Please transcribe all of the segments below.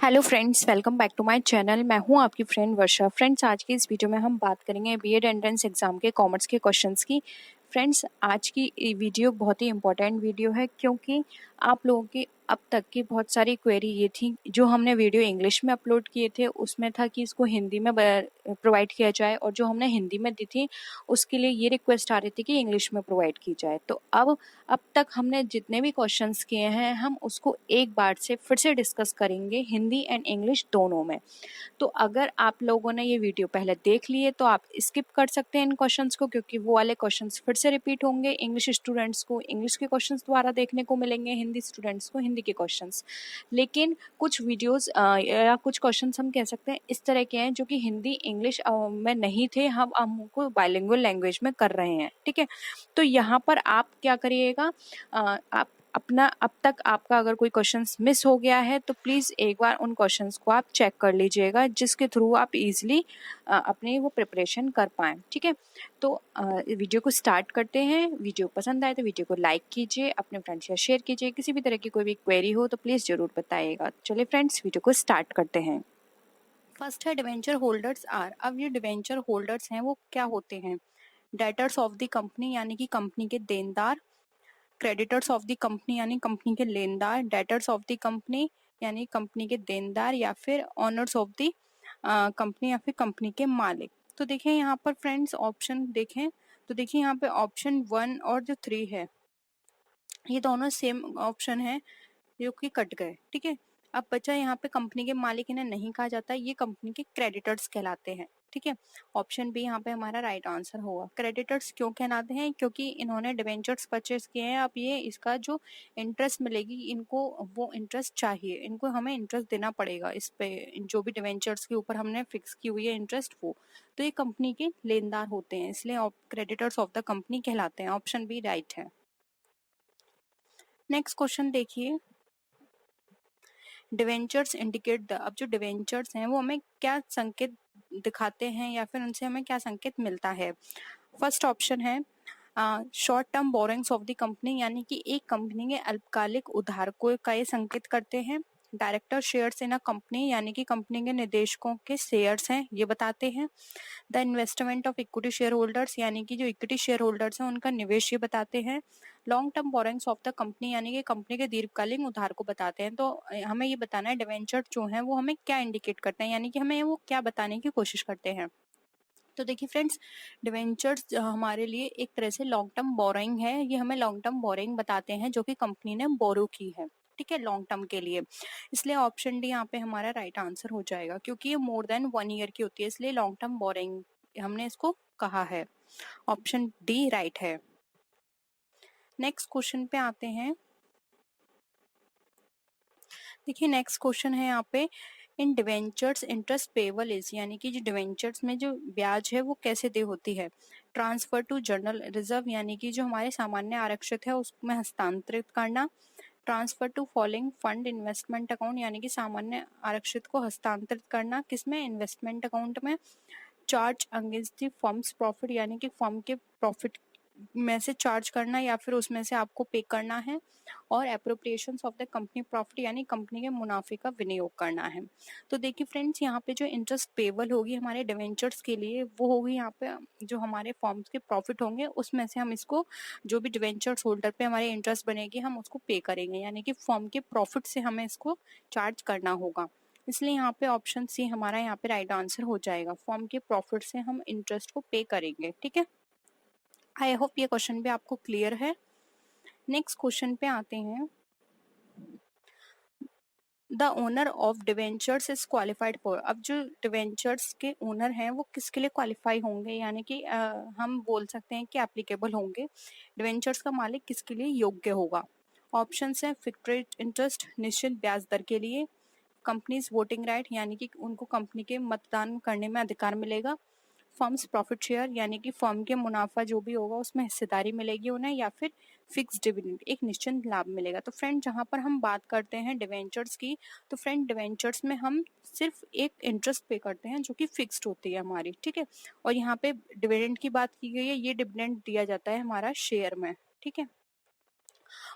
Hello friends, welcome back to my channel. मैं हूं आपकी फ्रेंड वर्षा। फ्रेंड्स, आज की इस वीडियो में हम बात करेंगे बीएड एंट्रेंस एग्जाम के कॉमर्स के क्वेश्चंस की। फ्रेंड्स, आज की ये वीडियो बहुत ही इंपॉर्टेंट वीडियो है क्योंकि आप लोगों की अब तक की बहुत सारी क्वेरी ये थी। जो हमने वीडियो इंग्लिश में अपलोड किए थे उसमें था कि इसको हिंदी में प्रोवाइड किया जाए, और जो हमने हिंदी में दी थी उसके लिए ये रिक्वेस्ट आ रही थी कि इंग्लिश में प्रोवाइड की जाए। तो अब तक हमने जितने भी क्वेश्चंस किए हैं हम उसको एक बार से फिर से डिस्कस करेंगे, हिंदी एंड इंग्लिश दोनों में। तो अगर आप लोगों ने ये वीडियो पहले देख लिए तो आप स्किप कर सकते हैं इन क्वेश्चंस को, क्योंकि वो वाले क्वेश्चंस फिर से रिपीट होंगे। इंग्लिश स्टूडेंट्स को इंग्लिश के क्वेश्चंस दोबारा देखने को मिलेंगे, हिंदी स्टूडेंट्स को हिंदी के क्वेश्चंस। लेकिन कुछ वीडियोस या कुछ क्वेश्चंस हम कह सकते हैं इस तरह के हैं जो कि हिंदी इंग्लिश में नहीं थे, हम उनको बाइलिंगुअल लैंग्वेज में कर रहे हैं। ठीक है, तो यहाँ पर आप क्या करिएगा, आप अपना अब तक आपका अगर कोई क्वेश्चंस मिस हो गया है तो प्लीज़ एक बार उन क्वेश्चंस को आप चेक कर लीजिएगा, जिसके थ्रू आप इजीली अपनी वो प्रिपरेशन कर पाएँ। ठीक है, तो वीडियो को स्टार्ट करते हैं। वीडियो पसंद आए तो वीडियो को लाइक कीजिए, अपने फ्रेंड्स से शेयर कीजिए। किसी भी तरह की कोई भी क्वेरी हो तो प्लीज़ ज़रूर बताइएगा। चलिए फ्रेंड्स, वीडियो को स्टार्ट करते हैं। फर्स्ट है डिवेंचर होल्डर्स आर। अब ये डिवेंचर होल्डर्स हैं वो क्या होते हैं? डेटर्स ऑफ द कंपनी यानी कि कंपनी के देनदार, क्रेडिटर्स ऑफ द कंपनी यानी कंपनी के लेनदार, डेटर्स ऑफ द कंपनी यानी कंपनी के देनदार, या फिर ऑनर्स ऑफ द कंपनी या फिर कंपनी के मालिक। तो देखें यहाँ पर फ्रेंड्स ऑप्शन देखें तो देखिए यहाँ पे ऑप्शन 1 और जो 3 है ये दोनों सेम ऑप्शन है जो कि कट गए। ठीक है, अब बचा यहाँ पे कंपनी के मालिक, इन्हें नहीं कहा जाता, ये कंपनी के क्रेडिटर्स कहलाते हैं। ठीक है, ऑप्शन बी यहाँ पे हमारा राइट आंसर होगा। क्रेडिटर्स क्यों कहलाते हैं? क्योंकि इन्होंने डिवेंचर्स परचेस किए हैं। अब ये इसका जो इंटरेस्ट मिलेगी इनको, वो इंटरेस्ट चाहिए, इनको हमें इंटरेस्ट देना पड़ेगा इस पे, जो भी डिवेंचर्स के ऊपर हमने फिक्स की हुई है इंटरेस्ट वो। तो ये कंपनी के लेनदार होते हैं, इसलिए क्रेडिटर्स ऑफ द कंपनी कहलाते हैं। ऑप्शन बी राइट है। नेक्स्ट क्वेश्चन देखिए, डिवेंचर्स इंडिकेट द। अब जो डिवेंचर्स हैं वो हमें क्या संकेत दिखाते हैं या फिर उनसे हमें क्या संकेत मिलता है? फर्स्ट ऑप्शन है short term borrowings of the company, यानी कि एक कंपनी के अल्पकालिक उधार को का ये संकेत करते हैं। Director shares in a company, यानी कि कंपनी के निदेशकों के शेयर्स हैं ये बताते हैं। The investment of equity share holders, यानी कि जो इक्विटी शेयर होल्डर्स हैं उनका निवेश ये बताते हैं। Long term borrowings of the company, यानी कि कंपनी के दीर्घकालीन उधार को बताते हैं। तो हमें ये बताना है डिवेंचर जो है वो हमें क्या इंडिकेट करते हैं, यानी कि हमें वो क्या बताने की कोशिश करते हैं। तो देखिए फ्रेंड्स, डिवेंचर्स हमारे लिए एक तरह से लॉन्ग टर्म बोरोइंग है। ये हमें लॉन्ग टर्म बोरोइंग बताते हैं जो कि कंपनी ने बोरो की है, ठीक है, लॉन्ग टर्म के लिए। इसलिए ऑप्शन डी यहाँ पे हमारा राइट आंसर हो जाएगा, क्योंकि ये मोर देन 1 ईयर की होती है, इसलिए लॉन्ग टर्म बोरोइंग हमने इसको कहा है। ऑप्शन डी राइट है। नेक्स्ट क्वेश्चन पे आते हैं। देखिए नेक्स्ट क्वेश्चन है यहाँ पे, इन डिवेंचर्स इंटरेस्ट पेबल इज, यानी कि जो डिवेंचर्स में जो ब्याज है वो कैसे दे होती है? ट्रांसफर टू जनरल रिजर्व, यानी कि जो हमारे सामान्य आरक्षित है उसमें हस्तांतरित करना। Transfer to following fund investment account, यानी कि सामान्य आरक्षित को हस्तांतरित करना किसमें? इन्वेस्टमेंट अकाउंट में। Charge against the firm's profit, यानी कि फर्म के प्रॉफिट में से चार्ज करना या फिर उसमें से आपको पे करना है। और appropriations of the company profit, यानी कंपनी के मुनाफे का विनियोग करना है। तो देखिए फ्रेंड्स, यहाँ पे जो इंटरेस्ट पेबल होगी हमारे डिवेंचर्स के लिए वो होगी यहाँ पे जो हमारे फॉर्म्स के प्रॉफिट होंगे उसमें से हम इसको, जो भी डिवेंचर्स होल्डर पे हमारे इंटरेस्ट बनेगी हम उसको पे करेंगे, यानी कि फॉर्म के प्रॉफिट से हमें इसको चार्ज करना होगा। इसलिए यहाँ पे ऑप्शन सी हमारा यहाँ पे राइट आंसर हो जाएगा। फॉर्म के प्रॉफिट से हम इंटरेस्ट को पे करेंगे। ठीक है, आई होप ये क्वेश्चन भी आपको क्लियर है। नेक्स्ट क्वेश्चन पे आते हैं। The owner of debentures is qualified for. अब जो डिवेंचर्स के ओनर हैं वो किसके लिए क्वालिफाई होंगे, यानी कि हम बोल सकते हैं कि एप्लीकेबल होंगे। डिवेंचर्स का मालिक किसके लिए योग्य होगा? ऑप्शन है फिक्स्ड रेट इंटरेस्ट, निश्चित ब्याज दर के लिए। कंपनीज वोटिंग राइट, यानी कि उनको कंपनी के मतदान करने में अधिकार मिलेगा। फर्म्स प्रॉफिट शेयर, यानी कि फर्म के मुनाफा जो भी होगा उसमें हिस्सेदारी मिलेगी उन्हें। या फिर फिक्स डिविडेंड, एक निश्चित लाभ मिलेगा। तो फ्रेंड जहां पर हम बात करते हैं डिवेंचर्स की, तो फ्रेंड डिवेंचर्स में हम सिर्फ एक इंटरेस्ट पे करते हैं जो कि फिक्स्ड होती है हमारी। ठीक है, और यहाँ पे डिविडेंड की बात की गई है, ये डिविडेंड दिया जाता है हमारा शेयर में। ठीक है,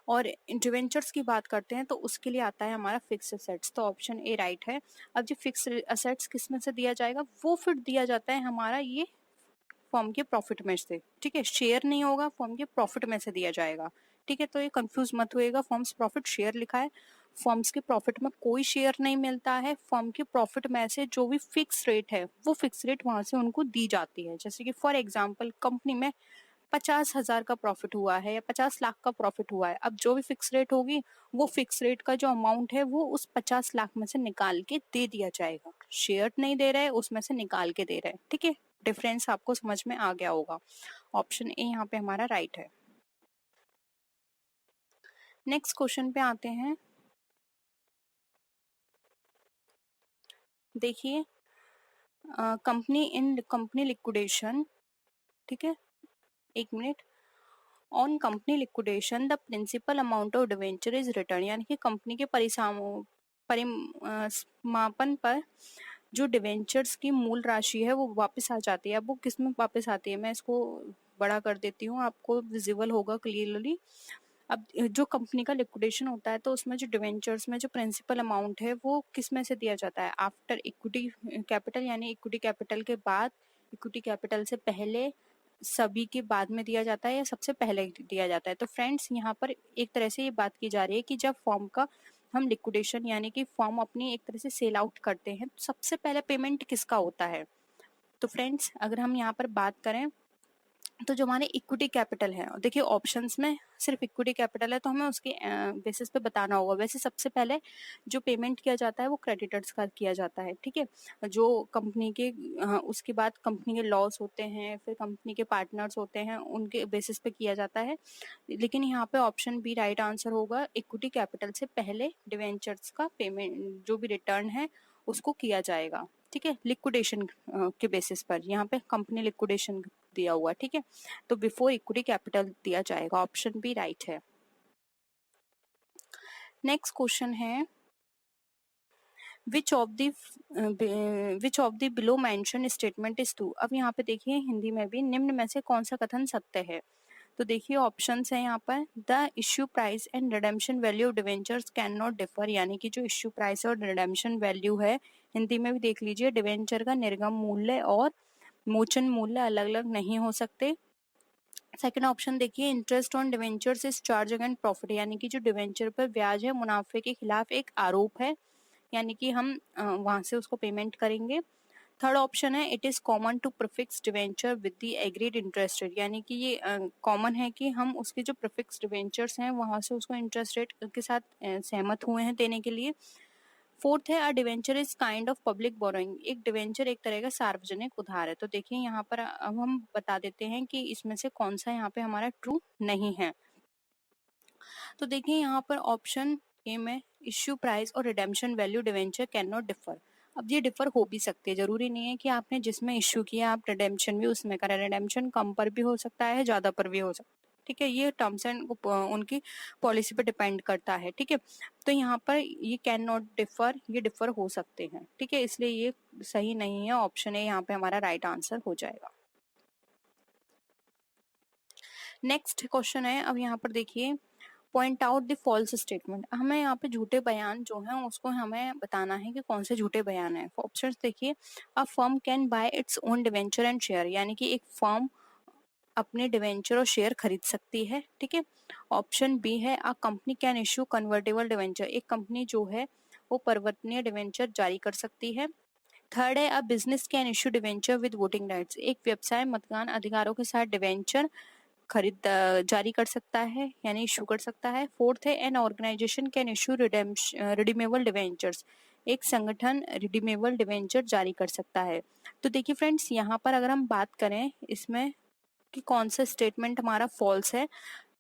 और डिवेंचर्स की बात करते हैं तो उसके लिए आता है हमारा फिक्स असेट्स, तो ऑप्शन ए राइट है। अब जो फिक्स असेट्स किस में से दिया जाएगा, वो फिर दिया जाता है हमारा ये फर्म के प्रॉफिट में से, ठीक है, शेयर नहीं होगा, फर्म के प्रॉफिट में से दिया जाएगा, ठीक है। तो ये कंफ्यूज मत होइएगा, फर्म्स प्रॉफिट शेयर लिखा है, फर्म्स के प्रॉफिट में कोई शेयर नहीं मिलता है, फर्म के प्रॉफिट में से जो भी फिक्स रेट है वो फिक्स रेट वहां से उनको दी जाती है। जैसे कि फॉर एग्जाम्पल कंपनी में 50,000 का प्रॉफिट हुआ है या 50 लाख का प्रॉफिट हुआ है, अब जो भी फिक्स रेट होगी वो फिक्स रेट का जो अमाउंट है वो उस 50 लाख में से निकाल के दे दिया जाएगा, शेयर नहीं दे रहे, उसमें से निकाल के दे रहे, ठीक है। डिफरेंस आपको समझ में आ गया होगा। ऑप्शन ए यहाँ पे हमारा राइट है। नेक्स्ट क्वेश्चन पे आते हैं। देखिए, कंपनी लिक्विडेशन, ठीक है, एक minute. On company liquidation the principal amount of debenture is return, यानी कि कंपनी के परिसमापन पर जो डिवेंचर्स की मूल राशि है वो वापस आ जाती है। अब वो किस में वापस आती है, मैं इसको बड़ा कर देती हूँ, आपको विजिबल होगा क्लियरली। अब जो कंपनी का लिक्विडेशन होता है तो उसमें जो डिवेंचर्स में जो प्रिंसिपल अमाउंट है वो किस में से दिया जाता है, आफ्टर इक्विटी कैपिटल, यानी इक्विटी कैपिटल के बाद, इक्विटी कैपिटल से पहले, सभी के बाद में दिया जाता है या सबसे पहले दिया जाता है। तो फ्रेंड्स यहाँ पर एक तरह से ये बात की जा रही है कि जब फॉर्म का हम लिक्विडेशन यानी कि फॉर्म अपनी एक तरह से सेल आउट करते हैं तो सबसे पहले पेमेंट किसका होता है। तो फ्रेंड्स अगर हम यहाँ पर बात करें तो जो हमारे इक्विटी कैपिटल है, देखिए ऑप्शंस में सिर्फ इक्विटी कैपिटल है तो हमें उसके बेसिस पे बताना होगा। वैसे सबसे पहले जो पेमेंट किया जाता है वो क्रेडिटर्स का किया जाता है, ठीक है। जो कंपनी के उसके बाद कंपनी के लॉस होते हैं, फिर कंपनी के पार्टनर्स होते हैं, उनके बेसिस पे किया जाता है। लेकिन यहाँ पे ऑप्शन बी राइट आंसर होगा, इक्विटी कैपिटल से पहले डिवेंचर्स का पेमेंट जो भी रिटर्न है उसको किया जाएगा, ठीक है, लिक्विडेशन के बेसिस पर। यहाँ पे कंपनी लिक्विडेशन दिया हुआ, ठीक है, तो बिफोर इक्विटी कैपिटल दिया जाएगा। ऑप्शन बी राइट है। नेक्स्ट क्वेश्चन है, विच of the below mention statement is true. अब यहाँ पे देखिए हिंदी में भी निम्न में से कौन सा कथन सत्य है। तो देखिए ऑप्शंस है यहाँ पर, the issue price and redemption value of debentures can not differ, यानी कि जो इश्यू प्राइस और रिडेम्पशन वैल्यू है, हिंदी में भी देख लीजिए, डिवेंचर का निर्गम मूल्य और मोचन मूल्य अलग अलग नहीं हो सकते। सेकंड ऑप्शन देखिए, interest on debentures is charge against profit, यानी कि जो डिवेंचर पर ब्याज है मुनाफे के खिलाफ एक आरोप है, यानी कि हम वहां से उसको पेमेंट करेंगे। थर्ड ऑप्शन है, it is common to prefix debenture with the agreed interest rate, यानी कि ये कॉमन है कि हम उसके जो प्रीफिक्स डिवेंचर्स हैं वहां से उसको इंटरेस्ट रेट के साथ सहमत हुए हैं देने के लिए। फोर्थ है, a debenture is kind of public borrowing, एक डिवेंचर एक तरह का सार्वजनिक उधार है। तो देखिए यहाँ पर अब हम बता देते हैं कि इसमें से कौन सा यहाँ पे हमारा ट्रू नहीं है। तो देखिए यहाँ पर ऑप्शन ए में इश्यू प्राइस और redemption value debenture can not differ. अब ये डिफर हो भी सकते हैं, जरूरी नहीं है कि आपने जिसमें इश्यू किया आप रिडेम्पशन भी उसमें करें, रिडेम्पशन कम पर भी हो सकता है, ज्यादा पर भी हो सकता है, ठीक है, ये टर्म्स एंड उनकी पॉलिसी पे डिपेंड करता है, ठीक है। तो यहाँ पर ये कैन नॉट डिफर, ये डिफर हो सकते हैं, ठीक है, इसलिए ये सही नहीं है, ऑप्शन ए यहाँ पे हमारा राइट आंसर हो जाएगा। नेक्स्ट क्वेश्चन है, अब यहाँ पर देखिए, point out the false statement, हमें यहाँ पे झूठे बयान जो हैं उसको हमें बताना है कि कौन से झूठे बयान है। ऑप्शंस देखिए, a firm can buy its own debenture and share, यानी कि एक फर्म अपने डिवेंचर और शेयर खरीद सकती है, ठीक है। ऑप्शन बी है, a company can issue convertible debenture, एक कंपनी जो है वो परिवर्तनीय डिवेंचर जारी कर सकती है। थर्ड है, a business can issue debenture with voting rights, एक व्यवसाय मतदान अधिकारों के साथ डिवेंचर खरीद जारी कर सकता है यानी इशू कर सकता है। फोर्थ है, an organisation can issue redeemable debentures, एक संगठन रिडीमेबल डिवेंचर जारी कर सकता है। तो देखिए फ्रेंड्स यहाँ पर अगर हम बात करें इसमें कि कौन सा स्टेटमेंट हमारा फॉल्स है,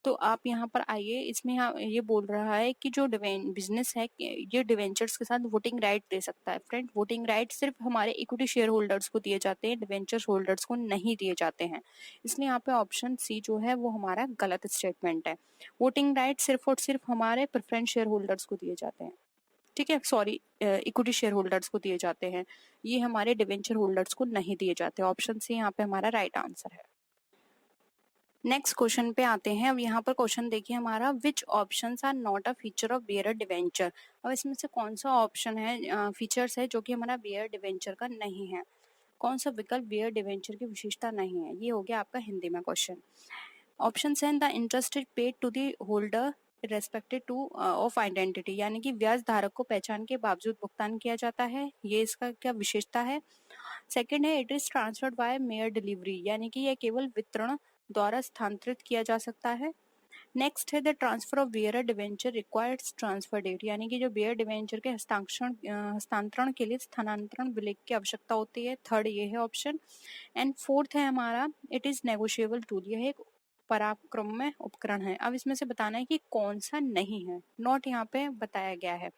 तो आप यहाँ पर आइए, इसमें यहाँ ये बोल रहा है कि जो बिजनेस है ये डिवेंचर्स के साथ वोटिंग राइट दे सकता है। फ्रेंड वोटिंग राइट सिर्फ हमारे इक्विटी शेयर होल्डर्स को दिए जाते हैं, डिवेंचर्स होल्डर्स को नहीं दिए जाते हैं, इसलिए यहाँ पे ऑप्शन सी जो है वो हमारा गलत स्टेटमेंट है। वोटिंग राइट सिर्फ और सिर्फ हमारे प्रेफरेंस शेयर होल्डर्स को दिए जाते हैं, ठीक है, सॉरी इक्विटी शेयर होल्डर्स को दिए जाते हैं, ये हमारे डिवेंचर होल्डर्स को नहीं दिए जाते। ऑप्शन सी यहाँ पे हमारा राइट आंसर है। नेक्स्ट क्वेश्चन पे आते हैं। अब यहाँ पर क्वेश्चन देखिए हमारा, which options are not a feature of bearer debenture. अब इसमें से कौन सा ऑप्शन है, फीचर्स है जो कि हमारा बियर डिवेंचर का नहीं है, कौन सा विकल्प बियर डिवेंचर की विशेषता नहीं है। ये हो गया आपका हिंदी में क्वेश्चन। ऑप्शन है, the interest is paid to the holder respected to of identity, यानी कि ब्याज धारक को पहचान के बावजूद भुगतान किया जाता है, ये इसका क्या विशेषता है। सेकंड है, it is transferred by mayor delivery, यानी कि यह केवल वितरण द्वारा स्थानांतरित किया जा सकता है। नेक्स्ट है, the transfer of bearer debenture requires transfer date, यानी कि जो बियर डिवेंचर के हस्तांतरण के लिए स्थानांतरण विलेख की आवश्यकता होती है। थर्ड ये है ऑप्शन। एंड फोर्थ है हमारा, इट इज नेगोशिएबल टूल, यह एक पराक्रम्य उपकरण है। अब इसमें से बताना है कि कौन सा नहीं है, नॉट यहाँ पे बताया गया है।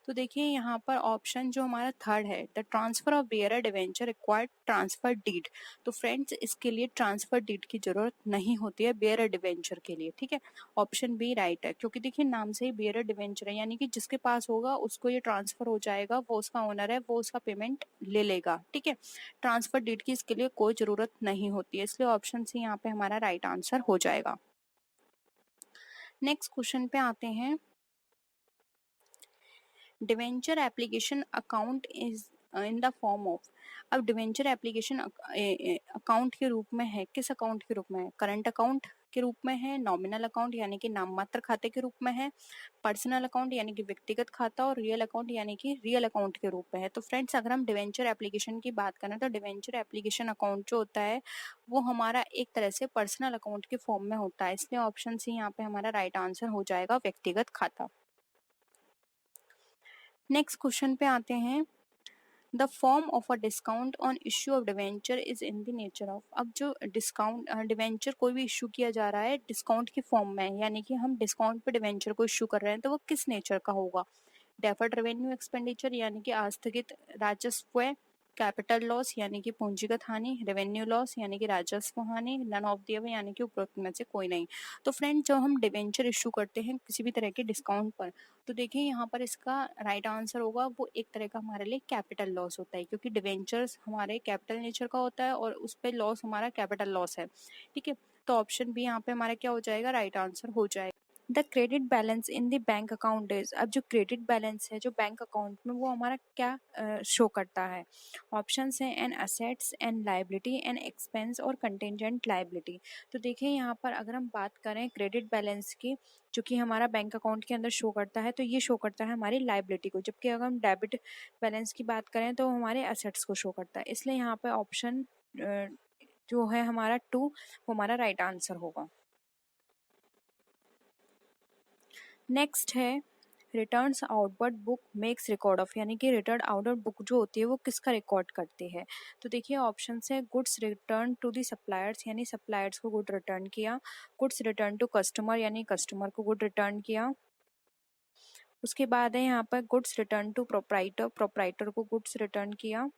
तो देखिए यहाँ पर ऑप्शन जो हमारा थर्ड है, the transfer of bearer debenture required transfer deed, तो फ्रेंड्स इसके लिए ट्रांसफर डीड की जरूरत नहीं होती है बियर डिवेंचर के लिए, ठीक है। ऑप्शन बी राइट है, क्योंकि देखिए नाम से ही बियर डिवेंचर है, यानी कि जिसके पास होगा उसको ये ट्रांसफर हो जाएगा, वो उसका ओनर है, वो उसका पेमेंट ले लेगा, ठीक है। ट्रांसफर डीड की इसके लिए कोई जरूरत नहीं होती है, इसलिए ऑप्शन सी यहाँ पे हमारा राइट आंसर हो जाएगा। नेक्स्ट क्वेश्चन पे आते हैं। Debenture application account is in the form of, अब डिवेंचर एप्लीकेशन अकाउंट के रूप में है, किस अकाउंट के रूप में है, करंट अकाउंट के रूप में है, नॉमिनल अकाउंट यानी कि नाम मात्र खाते के रूप में है, पर्सनल अकाउंट यानी कि व्यक्तिगत खाता, और रियल अकाउंट यानी कि रियल अकाउंट के रूप में है। तो फ्रेंड्स अगर हम डिवेंचर एप्लीकेशन की बात करें तो डिवेंचर एप्लीकेशन अकाउंट जो होता है वो हमारा एक तरह से पर्सनल अकाउंट के फॉर्म में होता है, इसलिए ऑप्शन सी यहाँ पे हमारा राइट आंसर हो जाएगा, व्यक्तिगत खाता। नेक्स्ट क्वेश्चन पे आते हैं। The form of a discount on issue of debenture is in the nature of, अब जो डिस्काउंट डिवेंचर कोई भी इश्यू किया जा रहा है डिस्काउंट की फॉर्म में, यानी कि हम डिस्काउंट पे डिवेंचर को इश्यू कर रहे हैं, तो वो किस नेचर का होगा। डेफर्ड रेवेन्यू एक्सपेंडिचर यानी कि आस्थगित राजस्व, कैपिटल लॉस यानी कि पूंजीगत हानि, रेवेन्यू लॉस यानी कि राजस्व हानि, नन ऑफ द अबव यानी कि उपरोक्त में से कोई नहीं। तो फ्रेंड जब हम डिवेंचर इशू करते हैं किसी भी तरह के डिस्काउंट पर, तो देखिए यहाँ पर इसका राइट आंसर होगा वो एक तरह का हमारे लिए कैपिटल लॉस होता है, क्योंकि डिवेंचर्स हमारे कैपिटल नेचर का होता है और उस पर लॉस हमारा कैपिटल लॉस है, ठीक है। तो ऑप्शन बी यहाँ पे हमारा क्या हो जाएगा, राइट आंसर हो जाएगा। The credit balance in the bank account is, अब जो क्रेडिट बैलेंस है जो बैंक अकाउंट में, वो हमारा क्या शो करता है। ऑप्शंस हैं, an assets, an liability, an expense और कंटेंजेंट लाइबिलिटी। तो देखिए यहाँ पर अगर हम बात करें क्रेडिट बैलेंस की, जो कि हमारा बैंक अकाउंट के अंदर शो करता है, तो ये शो करता है हमारी लाइबिलिटी को, जबकि अगर हम डेबिट बैलेंस की बात करें तो हमारे असेट्स को शो करता है, इसलिए यहाँ पे ऑप्शन जो है हमारा 2 वो हमारा राइट आंसर होगा। नेक्स्ट है, returns outward book makes record of, यानी कि रिटर्न आउटवर्ड बुक जो होती है वो किसका रिकॉर्ड करती है। तो देखिए ऑप्शन है, goods return to the suppliers, यानी सप्लायर्स को गुड रिटर्न किया, गुड्स रिटर्न टू कस्टमर यानी कस्टमर को गुड रिटर्न किया, उसके बाद है यहाँ पर goods return to proprietor, proprietor को गुड्स रिटर्न किया,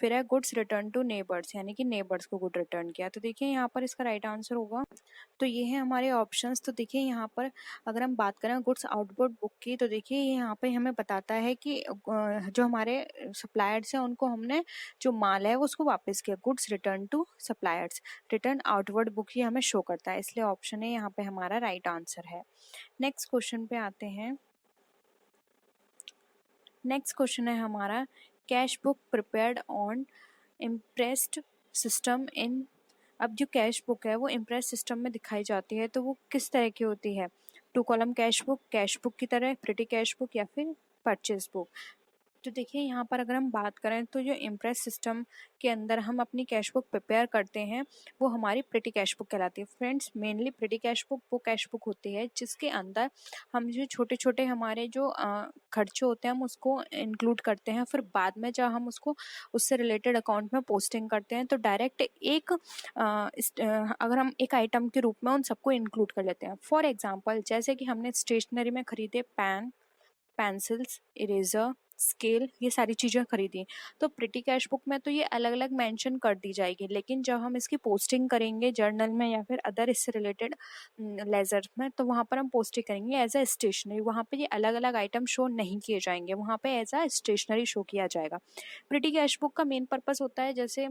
फिर है गुड्स रिटर्न टू नेबर्स, यानी कि नेबर्स को गुड रिटर्न किया। तो देखिए यहाँ पर इसका राइट आंसर होगा, तो ये है हमारे ऑप्शंस। तो देखिए यहाँ पर अगर हम बात करें गुड्स आउटवर्ड बुक की, तो देखिए ये यहाँ पे हमें बताता है कि जो हमारे सप्लायर्स हैं उनको हमने जो माल है उसको वापस किया, goods return to suppliers, return outward book ही हमें शो करता है, इसलिए ऑप्शन है यहाँ पे हमारा राइट आंसर है। नेक्स्ट क्वेश्चन पे आते हैं। नेक्स्ट क्वेश्चन है हमारा, cash book prepared on impressed system in, अब जो कैश बुक है वो इम्प्रेस सिस्टम में दिखाई जाती है, तो वो किस तरह की होती है, 2 कॉलम कैश बुक की तरह, प्रिटी कैश बुक या फिर परचेज बुक। तो देखिए यहाँ पर अगर हम बात करें तो जो इम्प्रेस सिस्टम के अंदर हम अपनी कैश बुक प्रिपेयर करते हैं वो हमारी प्रिटी कैश बुक कहलाती है। Friends mainly petty cash book वो कैश बुक होती है जिसके अंदर हम जो छोटे छोटे हमारे जो खर्चे होते हैं हम उसको इंक्लूड करते हैं, फिर बाद में जब हम उसको उससे रिलेटेड अकाउंट में पोस्टिंग करते हैं तो डायरेक्ट एक अगर हम एक आइटम के रूप में उन सबको इंक्लूड कर लेते हैं। फॉर एग्जाम्पल जैसे कि हमने स्टेशनरी में खरीदे पेन, पेंसिल्स, इरेजर, स्केल, ये सारी चीज़ें खरीदी, तो प्रिटी कैश बुक में तो ये अलग अलग मेंशन कर दी जाएगी, लेकिन जब हम इसकी पोस्टिंग करेंगे जर्नल में या फिर अदर इससे रिलेटेड लेजर में, तो वहाँ पर हम पोस्टिंग करेंगे एज अ स्टेशनरी, वहाँ पे ये अलग अलग आइटम शो नहीं किए जाएंगे, वहाँ पे एज अ स्टेशनरी शो किया जाएगा। प्रिटी कैश बुक का मेन पर्पस होता है जैसे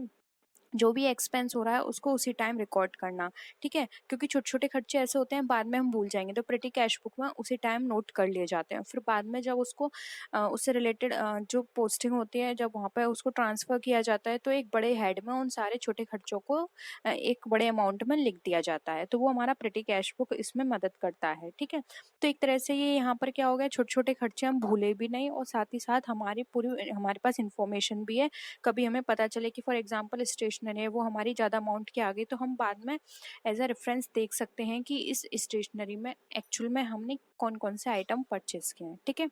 जो भी एक्सपेंस हो रहा है उसको उसी टाइम रिकॉर्ड करना, ठीक है, क्योंकि छोटे छोटे खर्चे ऐसे होते हैं बाद में हम भूल जाएंगे, तो पेटी कैश बुक में उसी टाइम नोट कर लिए जाते हैं। फिर बाद में जब उसको उससे रिलेटेड जो पोस्टिंग होती है, जब वहाँ पे उसको ट्रांसफ़र किया जाता है, तो एक बड़े हेड में उन सारे छोटे खर्चों को एक बड़े अमाउंट में लिख दिया जाता है, तो वो हमारा पेटी कैश बुक इसमें मदद करता है, ठीक है। तो एक तरह से ये यहाँ पर क्या हो गया, छोटे छोटे खर्चे हम भूले भी नहीं और साथ ही साथ हमारी पूरी हमारे पास इंफॉर्मेशन भी है। कभी हमें पता चले कि फॉर एग्जांपल स्टेशनरी है वो हमारी ज़्यादा अमाउंट की आ गई, तो हम बाद में एज अ रेफरेंस देख सकते हैं कि इस स्टेशनरी में एक्चुअल में हमने कौन कौन से आइटम परचेज किए हैं, ठीक है।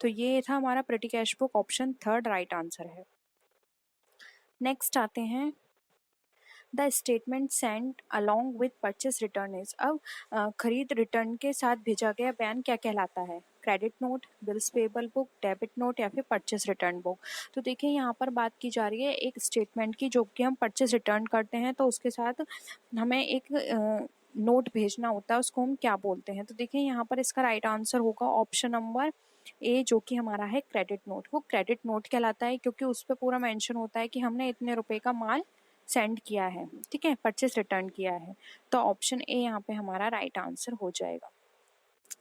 तो ये था हमारा पेटी cash book, option third right answer है। नेक्स्ट आते हैं, the statement send along with purchase return is. अब खरीद रिटर्न के साथ भेजा गया बयान क्या कहलाता है? Credit note, bills payable book, debit note या फिर परचेस रिटर्न बुक। तो देखिए यहाँ पर बात की जा रही है एक स्टेटमेंट की, जो कि हम परचेस रिटर्न करते हैं तो उसके साथ हमें एक नोट भेजना होता है, उसको हम क्या बोलते हैं? तो देखिए यहाँ पर इसका राइट आंसर होगा ऑप्शन नंबर ए, जो कि हमारा है क्रेडिट नोट। वो क्रेडिट नोट कहलाता है क्योंकि उस पर पूरा मेंशन होता है कि हमने इतने रुपए का माल सेंड किया है, ठीक है, परचेस रिटर्न किया है। तो ऑप्शन ए यहाँ पे हमारा राइट आंसर हो जाएगा।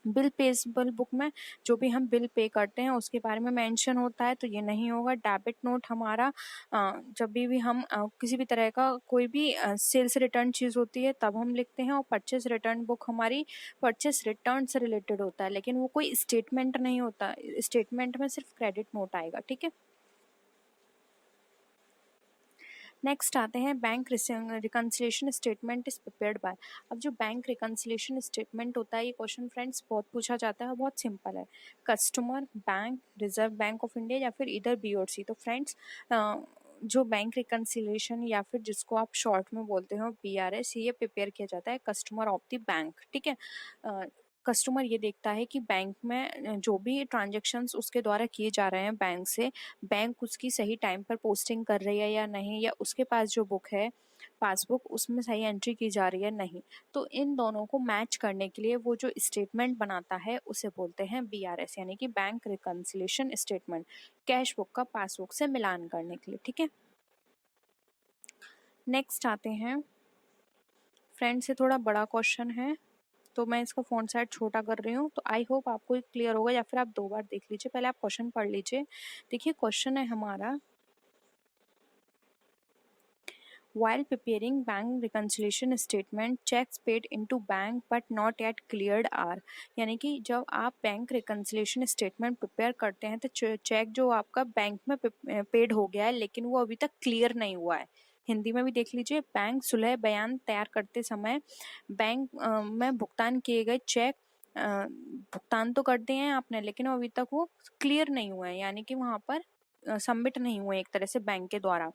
बिल पेबल बुक में जो भी हम बिल पे करते हैं उसके बारे में मेंशन होता है, तो ये नहीं होगा। डेबिट नोट हमारा जब भी हम किसी भी तरह का कोई भी सेल्स रिटर्न चीज़ होती है तब हम लिखते हैं, और परचेस रिटर्न बुक हमारी परचेस रिटर्न से रिलेटेड होता है, लेकिन वो कोई स्टेटमेंट नहीं होता, स्टेटमेंट में सिर्फ क्रेडिट नोट आएगा, ठीक है। नेक्स्ट आते हैं, bank reconciliation statement is prepared by. अब जो बैंक रिकन्सिलेशन स्टेटमेंट होता है, ये क्वेश्चन फ्रेंड्स बहुत पूछा जाता है, बहुत सिंपल है। Customer, bank, reserve bank of India या फिर इधर बी और सी। तो फ्रेंड्स जो बैंक रिकन्सिलेशन या फिर जिसको आप शॉर्ट में बोलते हो BRS, ये प्रिपेयर किया जाता है कस्टमर ऑफ द बैंक, ठीक है। कस्टमर ये देखता है कि बैंक में जो भी ट्रांजेक्शन्स उसके द्वारा किए जा रहे हैं बैंक से, बैंक उसकी सही टाइम पर पोस्टिंग कर रही है या नहीं, या उसके पास जो बुक है पासबुक उसमें सही एंट्री की जा रही है नहीं। तो इन दोनों को मैच करने के लिए वो जो स्टेटमेंट बनाता है उसे बोलते हैं BRS, यानी कि bank reconciliation statement, cash book का पासबुक से मिलान करने के लिए, ठीक है। नेक्स्ट आते हैं, फ्रेंड से थोड़ा बड़ा क्वेश्चन है तो मैं इसका फ़ॉन्ट साइज छोटा कर रही हूँ, तो आई होप आपको ये क्लियर होगा, या फिर आप 2 बार देख लीजिए। पहले आप क्वेश्चन पढ़ लीजिए। देखिए क्वेश्चन है हमारा, while preparing bank reconciliation statement, checks paid into bank but not yet cleared are। यानी कि जब आप बैंक रिकन्सिलेशन स्टेटमेंट प्रिपेयर करते हैं तो चेक जो आपका बैंक में पेड हो गया है लेकिन वो अभी तक क्लियर नहीं हुआ है। हिंदी में भी देख लीजिए, बैंक सुलह बयान तैयार करते समय बैंक में भुगतान किए गए चेक भुगतान तो कर दिए हैं आपने, लेकिन अभी तक वो क्लियर नहीं हुआ है, यानी कि वहाँ पर सबमिट नहीं हुए एक तरह से बैंक के द्वारा।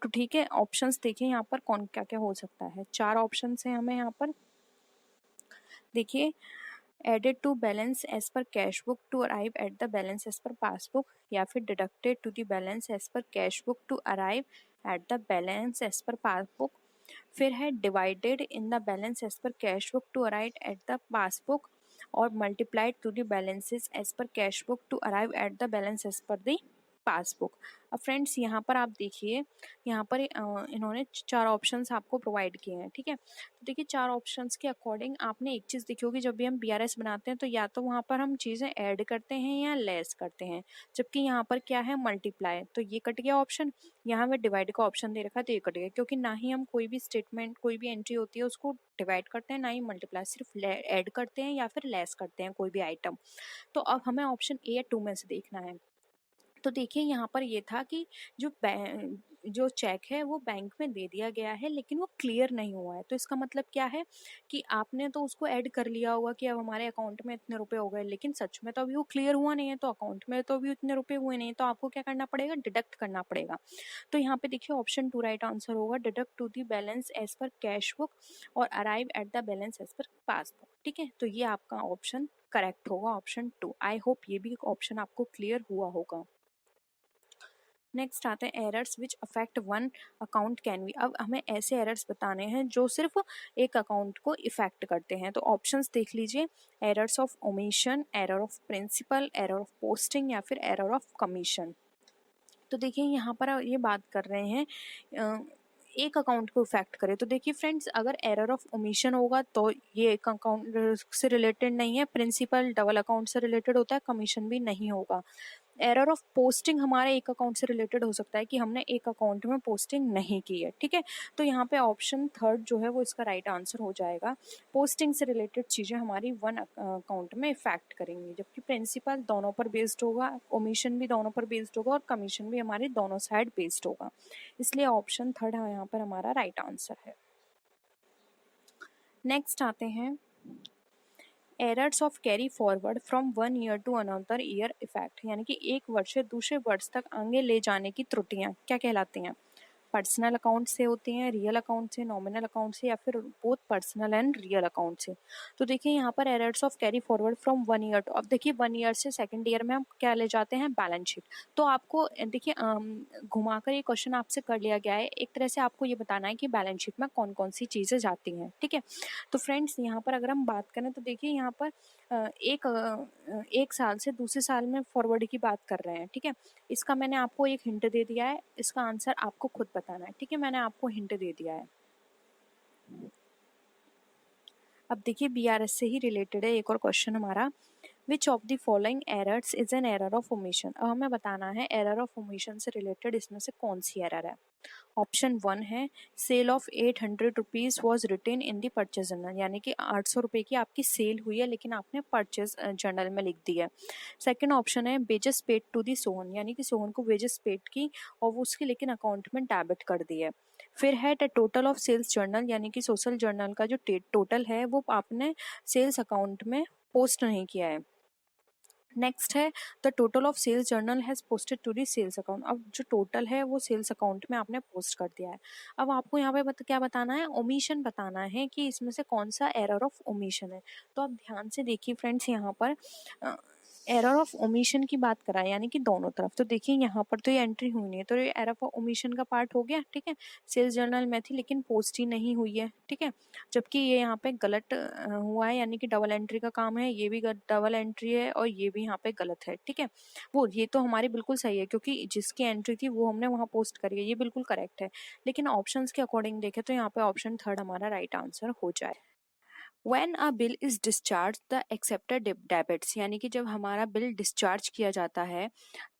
तो ठीक है, ऑप्शंस देखिए यहाँ पर कौन क्या क्या हो सकता है। 4 ऑप्शंस हैं हमें यहाँ पर, देखिए, added to balance as per cash book to arrive at the balance as per passbook, या फिर deducted to the balance as per cash book to arrive at the balance as per passbook. फिर है divided in the balance as per cash book to arrive at the passbook, और multiplied to the balances as per cash book to arrive at the balance as per the passbook. अब friends यहाँ पर आप देखिए, यहाँ पर इन्होंने 4 options आपको प्रोवाइड किए हैं, ठीक है। तो देखिए 4 ऑप्शंस के अकॉर्डिंग आपने एक चीज़ देखी होगी, जब भी हम BRS बनाते हैं तो या तो वहाँ पर हम चीज़ें ऐड करते हैं या लेस करते हैं, जबकि यहाँ पर क्या है, मल्टीप्लाई। तो ये कट गया ऑप्शन, यहाँ में डिवाइड का ऑप्शन दे रखा है तो ये कट गया, क्योंकि ना ही हम कोई भी स्टेटमेंट, कोई भी एंट्री होती है उसको डिवाइड करते हैं, ना ही मल्टीप्लाई, सिर्फ ऐड करते हैं या फिर लेस करते हैं कोई भी आइटम। तो अब हमें ऑप्शन ए या 2 में से देखना है। तो देखिए यहाँ पर ये था कि जो चेक है वो बैंक में दे दिया गया है लेकिन वो क्लियर नहीं हुआ है, तो इसका मतलब क्या है कि आपने तो उसको ऐड कर लिया होगा कि अब हमारे अकाउंट में इतने रुपए हो गए, लेकिन सच में तो अभी वो क्लियर हुआ नहीं है, तो अकाउंट में तो अभी इतने रुपए हुए नहीं, तो आपको क्या करना पड़ेगा, डिडक्ट करना पड़ेगा। तो यहाँ पे देखिए ऑप्शन 2 राइट आंसर होगा, deduct to the balance as per cash book और arrive at the balance as per passbook, ठीक है। तो ये आपका ऑप्शन करेक्ट होगा, ऑप्शन 2। आई होप ये भी ऑप्शन आपको क्लियर हुआ होगा। नेक्स्ट आते हैं, errors which affect one account can be. अब हमें ऐसे एरर्स बताने हैं जो सिर्फ एक अकाउंट को इफेक्ट करते हैं, तो ऑप्शंस देख लीजिए, errors of omission, error of principal, error of posting या फिर एरर ऑफ कमीशन। तो देखिए यहाँ पर ये बात कर रहे हैं एक अकाउंट को इफेक्ट करे। तो देखिए फ्रेंड्स, अगर एरर ऑफ ओमिशन होगा तो ये एक अकाउंट से रिलेटेड नहीं है, प्रिंसिपल डबल अकाउंट से रिलेटेड होता है, कमीशन भी नहीं होगा। एरर ऑफ पोस्टिंग हमारे एक अकाउंट से रिलेटेड हो सकता है कि हमने एक अकाउंट में पोस्टिंग नहीं की है, ठीक है। तो यहाँ पे ऑप्शन थर्ड जो है वो इसका राइट आंसर हो जाएगा। पोस्टिंग से रिलेटेड चीज़ें हमारी वन अकाउंट में इफेक्ट करेंगी, जबकि प्रिंसिपल दोनों पर बेस्ड होगा, ओमिशन भी दोनों पर बेस्ड होगा और कमीशन भी हमारे दोनों साइड बेस्ड होगा। इसलिए ऑप्शन थर्ड यहाँ पर हमारा राइट आंसर है। नेक्स्ट आते हैं errors of carry forward from one year to another year effect, यानी कि एक वर्ष से दूसरे वर्ष तक आगे ले जाने की त्रुटियां क्या कहलाती हैं? पर्सनल अकाउंट से होती हैं, रियल अकाउंट से, नॉमिनल अकाउंट से, या फिर both personal and real account से। तो देखिए यहाँ पर errors of carry forward from one year to, अब देखिए 1 ईयर से सेकंड ईयर में हम क्या ले जाते हैं? Balance sheet. तो आपको देखिए घुमाकर ये क्वेश्चन आपसे कर लिया गया है, एक तरह से आपको ये बताना है कि बैलेंस शीट में कौन कौन सी चीज़ें जाती हैं, ठीक है। तो फ्रेंड्स यहाँ पर अगर हम बात करें तो देखिए यहाँ पर एक साल से दूसरे साल में फॉरवर्ड की बात कर रहे हैं, ठीक है। इसका मैंने आपको एक हिंट दे दिया है, इसका आंसर आपको खुद बताना है, ठीक है। मैंने आपको हिंट दे दिया है। अब देखिए बीआरएस से ही रिलेटेड है एक और क्वेश्चन हमारा, which of the following errors is an error of omission. अब हमें बताना है एरर ऑफ ओमिशन से रिलेटेड इसमें से कौन सी एरर है। ऑप्शन 1 है sale of 800 rupees was written in the purchase journal, यानी कि 800 रुपये की आपकी सेल हुई है लेकिन आपने परचेज जर्नल में लिख दिया है। सेकंड ऑप्शन है wages paid to the Sohan, यानी कि सोहन को वेजेस पेड की और वो उसकी लेकिन अकाउंट में डेबिट कर दी है। फिर है the total of sales journal, यानी कि सोशल जर्नल का जो टोटल है वो आपने सेल्स अकाउंट में पोस्ट नहीं किया है। नेक्स्ट है the total of sales journal has posted to the sales account, अब जो टोटल है वो सेल्स अकाउंट में आपने पोस्ट कर दिया है। अब आपको यहाँ पे क्या बताना है? ओमिशन बताना है कि इसमें से कौन सा एरर ऑफ ओमिशन है। तो आप ध्यान से देखिए फ्रेंड्स, यहाँ पर एरर ऑफ ओमिशन की बात करा है, यानी कि दोनों तरफ। तो देखिए यहाँ पर तो ये एंट्री हुई नहीं है, तो ये एरर ऑफ ओमिशन का पार्ट हो गया, ठीक है। सेल्स जर्नल में थी लेकिन पोस्ट ही नहीं हुई है, ठीक है। जबकि ये यहाँ पे गलत हुआ है, यानी कि डबल एंट्री का काम है, ये भी डबल एंट्री है और ये भी यहाँ पे गलत है, ठीक है। वो ये तो हमारी बिल्कुल सही है क्योंकि जिसकी एंट्री थी वो हमने वहाँ पोस्ट करी है, ये बिल्कुल करेक्ट है। लेकिन ऑप्शंस के अकॉर्डिंग देखें तो यहाँ पे ऑप्शन थर्ड हमारा राइट आंसर हो जाए। When a bill is discharged, the acceptor debits, यानी कि जब हमारा बिल डिस्चार्ज किया जाता है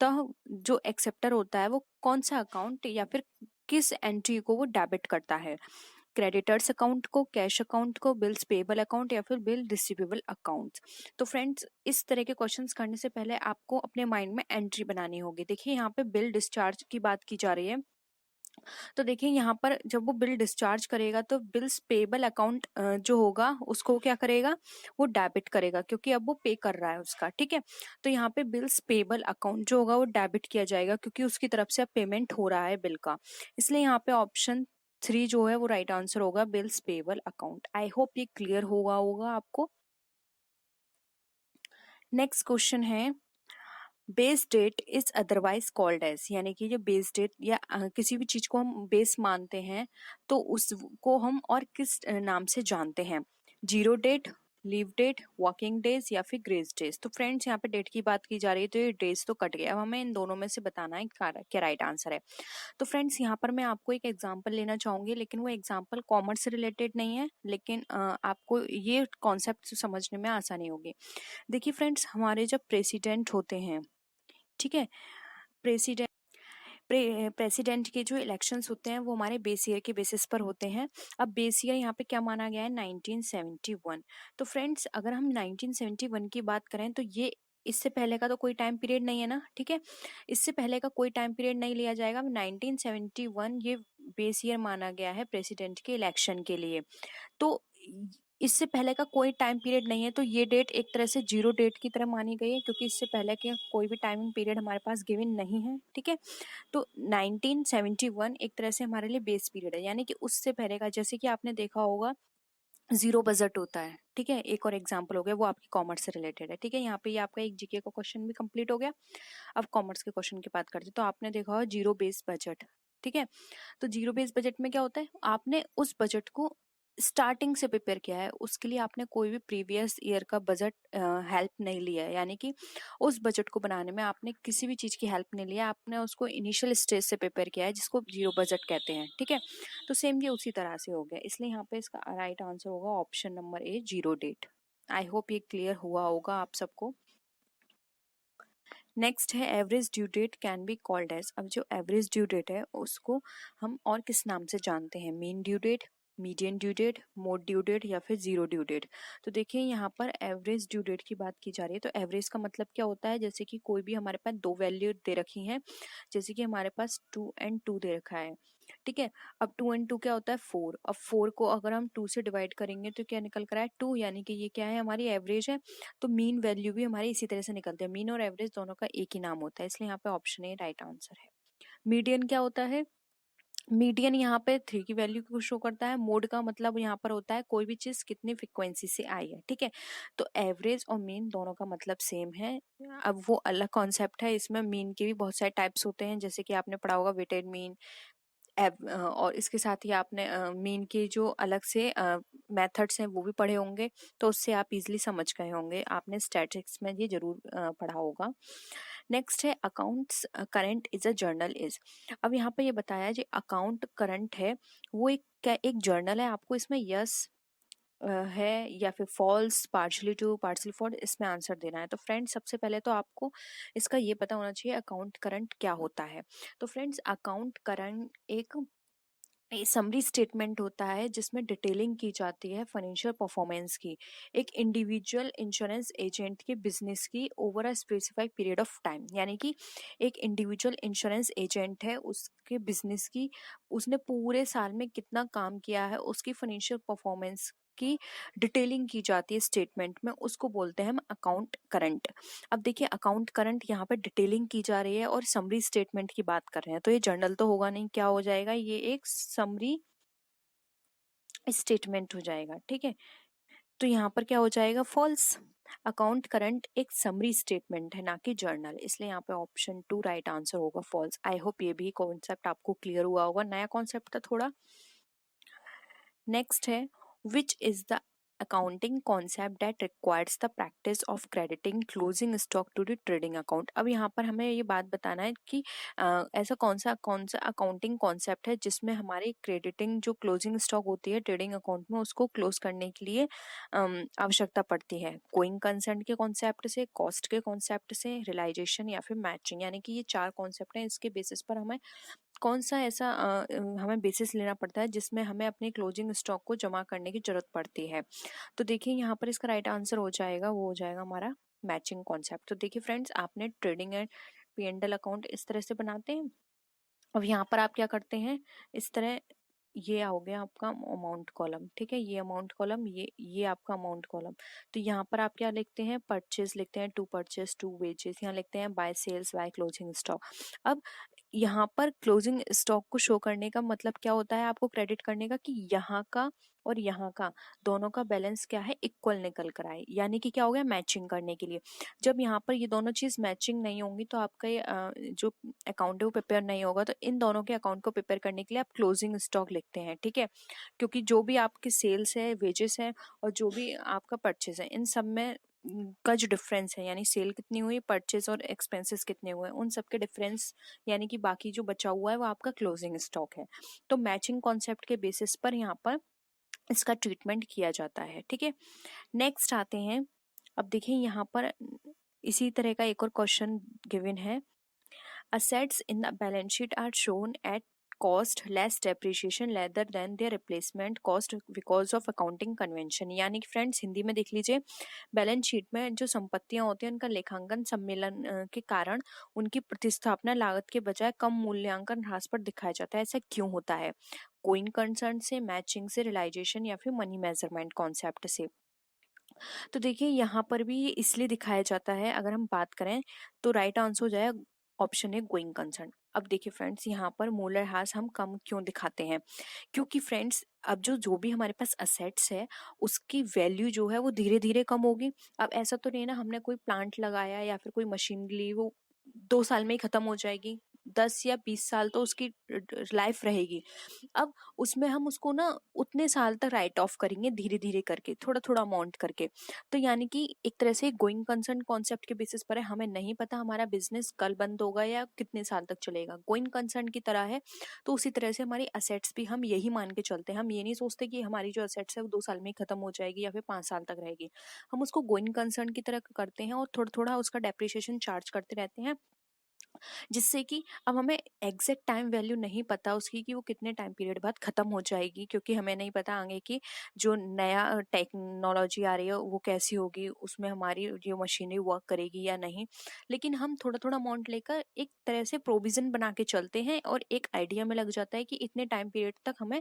तो जो एक्सेप्टर होता है वो कौन सा अकाउंट या फिर किस एंट्री को वो डेबिट करता है? क्रेडिटर्स अकाउंट को, कैश अकाउंट को, बिल्स पेबल अकाउंट या फिर बिल रिसीवेबल अकाउंट। तो फ्रेंड्स इस तरह के क्वेश्चंस करने से पहले आपको अपने माइंड में एंट्री बनानी होगी। देखिए यहाँ पे बिल डिस्चार्ज की बात की जा रही है, तो देखिए यहाँ पर जब वो बिल डिस्चार्ज करेगा तो बिल्स पेबल अकाउंट जो होगा उसको क्या करेगा? वो डेबिट करेगा क्योंकि अब वो पे कर रहा है उसका, ठीक है। तो यहाँ पे बिल्स पेबल अकाउंट जो होगा वो डेबिट किया जाएगा क्योंकि उसकी तरफ से अब पेमेंट हो रहा है बिल का। इसलिए यहाँ पे ऑप्शन 3 जो है वो राइट आंसर होगा, bills payable account. I hope ये क्लियर होगा आपको। नेक्स्ट क्वेश्चन है base date is otherwise called as, यानी कि जो बेस डेट या किसी भी चीज को हम बेस मानते हैं तो उसको हम और किस नाम से जानते हैं? Zero date, leave date, working days या फिर ग्रेस डेज। तो फ्रेंड्स यहाँ पे डेट की बात की जा रही है तो ये डेज तो कट गया, अब हमें इन दोनों में से बताना है क्या राइट आंसर है। तो फ्रेंड्स यहाँ पर मैं आपको एक एग्जांपल लेना चाहूंगी, लेकिन वो एग्जांपल कॉमर्स से रिलेटेड नहीं है, लेकिन आपको ये कॉन्सेप्ट समझने में आसानी होगी। देखिए फ्रेंड्स, हमारे जब प्रेसिडेंट होते हैं, ठीक है, प्रेसिडेंट प्रेसिडेंट के जो इलेक्शंस होते हैं वो हमारे बेस ईयर के बेसिस पर होते हैं। अब बेस ईयर यहाँ पे क्या माना गया है? 1971। तो फ्रेंड्स अगर हम 1971 की बात करें तो ये इससे पहले का तो कोई टाइम पीरियड नहीं है ना, ठीक है। इससे पहले का कोई टाइम पीरियड नहीं लिया जाएगा। 1971 ये बेस ईयर माना गया है प्रेसिडेंट के इलेक्शन के लिए। तो इससे पहले का कोई टाइम पीरियड नहीं है, तो ये डेट एक तरह से जीरो डेट की तरह मानी गई है क्योंकि इससे पहले के कोई भी टाइमिंग पीरियड हमारे पास गिवन नहीं है, ठीक है। तो 1971 एक तरह से हमारे लिए बेस पीरियड है, यानी कि उससे पहले का, जैसे कि आपने देखा होगा जीरो बजट होता है, ठीक है। एक और एग्जांपल हो गया, वो आपकी कॉमर्स से रिलेटेड है, ठीक है। यहाँ पे ये आपका एक जीके का क्वेश्चन भी कंप्लीट हो गया। अब कॉमर्स के क्वेश्चन की बात करते हैं, तो आपने देखा होगा जीरो बेस बजट, ठीक है। तो जीरो बेस बजट में क्या होता है? आपने उस बजट को स्टार्टिंग से प्रिपेयर किया है उसके लिए आपने कोई भी प्रीवियस ईयर का बजट हेल्प नहीं लिया है, यानी कि उस बजट को बनाने में आपने किसी भी चीज़ की हेल्प नहीं लिया, आपने उसको इनिशियल स्टेज से प्रिपेयर किया है जिसको जीरो बजट कहते हैं। ठीक है, तो सेम ये उसी तरह से हो गया, इसलिए यहाँ पे इसका राइट आंसर होगा option number A, zero date. I hope ये क्लियर हुआ होगा आप सबको। नेक्स्ट है average due date can be called as. अब जो एवरेज ड्यू डेट है उसको हम और किस नाम से जानते हैं? Mean due date, median due date, mode due date या फिर जीरो ड्यू डेट। तो देखिए यहाँ पर एवरेज ड्यू डेट की बात की जा रही है, तो एवरेज का मतलब क्या होता है? जैसे कि कोई भी हमारे पास दो वैल्यू दे रखी हैं, जैसे कि हमारे पास 2 एंड 2 दे रखा है। ठीक है, अब 2 एंड 2 क्या होता है? 4। अब 4 को अगर हम 2 से डिवाइड करेंगे तो क्या निकल कर आए? 2, यानी कि ये क्या है? हमारी एवरेज है। तो मीन वैल्यू भी हमारी इसी तरह से निकलती है। मीन और एवरेज दोनों का एक ही नाम होता है, इसलिए यहाँ पे ऑप्शन ए राइट आंसर है। मीडियन क्या होता है? मीडियन यहाँ पे 3 की वैल्यू को शो करता है। मोड का मतलब यहाँ पर होता है कोई भी चीज कितनी फ्रिक्वेंसी से आई है। ठीक है, तो एवरेज और मीन दोनों का मतलब सेम है। अब वो अलग कॉन्सेप्ट है, इसमें मीन के भी बहुत सारे टाइप्स होते हैं, जैसे कि आपने पढ़ा होगा वेटेड मीन, और इसके साथ ही आपने मीन के जो अलग से मेथड्स हैं वो भी पढ़े होंगे, तो उससे आप इजीली समझ गए होंगे, आपने स्टैटिस्टिक्स में ये जरूर पढ़ा होगा। नेक्स्ट है accounts current is a journal is. अब यहाँ पे ये बताया जो अकाउंट करंट है वो एक जर्नल है, आपको इसमें यस है या फिर false, partially true, partially false, इसमें आंसर देना है। तो फ्रेंड्स सबसे पहले तो आपको इसका ये पता होना चाहिए अकाउंट करंट क्या होता है। तो फ्रेंड्स अकाउंट करंट एक समरी स्टेटमेंट होता है जिसमें डिटेलिंग की जाती है फाइनेंशियल परफॉर्मेंस की, एक इंडिविजुअल इंश्योरेंस एजेंट के बिजनेस की over a specified period of time. यानी कि एक इंडिविजुअल इंश्योरेंस एजेंट है, उसके बिजनेस की, उसने पूरे साल में कितना काम किया है उसकी फाइनेंशियल परफॉर्मेंस की डिटेलिंग की जाती है स्टेटमेंट में, उसको बोलते हैं हम अकाउंट करंट। अब देखिए अकाउंट करंट यहाँ पे डिटेलिंग की जा रही है और समरी स्टेटमेंट की बात कर रहे हैं, तो ये जर्नल तो होगा नहीं, क्या हो जाएगा? ये एक समरी स्टेटमेंट हो जाएगा। ठीक है, तो यहाँ पर क्या हो जाएगा? फॉल्स। अकाउंट करंट एक समरी स्टेटमेंट है ना कि जर्नल, इसलिए यहाँ पे ऑप्शन 2 राइट आंसर होगा, फॉल्स। आई होप ये भी कॉन्सेप्ट आपको क्लियर हुआ होगा, नया कॉन्सेप्ट था थोड़ा। नेक्स्ट है which is the accounting concept that requires the practice of crediting closing stock to the trading account. अब यहाँ पर हमें ये बात बताना है कि ऐसा कौन सा अकाउंटिंग कॉन्सेप्ट है जिसमें हमारी क्रेडिटिंग जो क्लोजिंग स्टॉक होती है ट्रेडिंग अकाउंट में उसको क्लोज करने के लिए आवश्यकता पड़ती है। गोइंग कंसर्न के कॉन्सेप्ट से, कॉस्ट के कॉन्सेप्ट से, रियलाइजेशन या फिर मैचिंग, यानी कि ये 4 कॉन्सेप्ट हैं, इसके बेसिस पर हमें कौन सा ऐसा हमें बेसिस लेना पड़ता है जिसमें हमें अपने क्लोजिंग स्टॉक को जमा करने की जरूरत पड़ती है। तो देखिए यहाँ पर इसका राइट आंसर हो जाएगा, वो हो जाएगा हमारा मैचिंग कॉन्सेप्ट। तो देखिए फ्रेंड्स आपने ट्रेडिंग एंड P&L अकाउंट इस तरह से बनाते हैं। अब यहाँ पर आप क्या करते हैं, इस तरह ये हो गया आपका अमाउंट कॉलम। ठीक है, ये अमाउंट कॉलम, ये आपका अमाउंट कॉलम। तो यहाँ पर आप क्या लिखते हैं? परचेज लिखते हैं, टू परचेज, टू वेजेस। यहाँ लिखते हैं by sales, by closing stock. अब यहाँ पर क्लोजिंग स्टॉक को शो करने का मतलब क्या होता है? आपको क्रेडिट करने का कि यहाँ का और यहाँ का दोनों का बैलेंस क्या है? इक्वल निकल कर आए, यानी कि क्या हो गया? मैचिंग करने के लिए। जब यहाँ पर ये दोनों चीज मैचिंग नहीं होंगी तो आपका ये जो अकाउंट है वो प्रिपेयर नहीं होगा। तो इन दोनों के अकाउंट को प्रिपेयर करने के लिए आप क्लोजिंग स्टॉक लिखते हैं। ठीक है, क्योंकि जो भी आपकी सेल्स है, वेजेस है और जो भी आपका परचेज है, इन सब में का जो डिफरेंस है, यानी सेल कितनी हुई, परचेज और एक्सपेंसेस कितने हुए, उन सब के डिफरेंस, यानी कि बाकी जो बचा हुआ है वो आपका क्लोजिंग स्टॉक है। तो मैचिंग कॉन्सेप्ट के बेसिस पर यहाँ पर इसका ट्रीटमेंट किया जाता है। ठीक है, नेक्स्ट आते हैं। अब देखिए यहाँ पर इसी तरह का एक और क्वेश्चन गिवन है। Assets in the balance sheet are shown at cost less depreciation rather than their replacement cost because of accounting convention। यानी कि फ्रेंड्स हिंदी में देख लीजिए, बैलेंस शीट में जो संपत्तियां होती हैं उनका लेखांकन सम्मेलन के कारण उनकी प्रतिस्थापना लागत के बजाय कम मूल्यांकन ह्रास पर दिखाया जाता है। ऐसा क्यों होता है? गोइंग कंसर्न से, मैचिंग से, रियलाइजेशन या फिर मनी मेजरमेंट कॉन्सेप्ट से। तो देखिए यहाँ पर भी इसलिए दिखाया जाता है, अगर हम बात करें तो राइट आंसर हो जाए ऑप्शन है गोइंग कंसर्न। अब देखिए फ्रेंड्स यहाँ पर मूल्यह्रास हम कम क्यों दिखाते हैं? क्योंकि फ्रेंड्स अब जो भी हमारे पास असेट्स है उसकी वैल्यू जो है वो धीरे धीरे कम होगी। अब ऐसा तो नहीं ना हमने कोई प्लांट लगाया या फिर कोई मशीन ली, वो 2 साल में ही खत्म हो जाएगी, 10 या 20 साल तो उसकी लाइफ रहेगी। अब उसमें हम उसको ना उतने साल तक राइट ऑफ करेंगे धीरे धीरे करके, थोड़ा थोड़ा अमाउंट करके। तो यानी कि एक तरह से गोइंग कंसर्न कॉन्सेप्ट के बेसिस पर है, हमें नहीं पता हमारा बिजनेस कल बंद होगा या कितने साल तक चलेगा, गोइंग कंसर्न की तरह है। तो उसी तरह से हमारी असेट्स भी हम यही मान के चलते हैं, हम ये नहीं सोचते कि हमारी जो असेट्स है वो 2 साल में ही खत्म हो जाएगी या फिर 5 साल तक रहेगी। हम उसको गोइंग कंसर्न की तरह करते हैं और थोड़ा थोड़ा उसका डेप्रिसिएशन चार्ज करते रहते हैं, जिससे कि अब हमें एग्जैक्ट टाइम वैल्यू नहीं पता उसकी कि वो कितने टाइम पीरियड बाद खत्म हो जाएगी, क्योंकि हमें नहीं पता आगे की जो नया टेक्नोलॉजी आ रही है वो कैसी होगी, उसमें हमारी जो मशीनरी वर्क करेगी या नहीं। लेकिन हम थोड़ा थोड़ा अमाउंट लेकर एक तरह से प्रोविजन बना के चलते हैं और एक आइडिया में लग जाता है कि इतने टाइम पीरियड तक हमें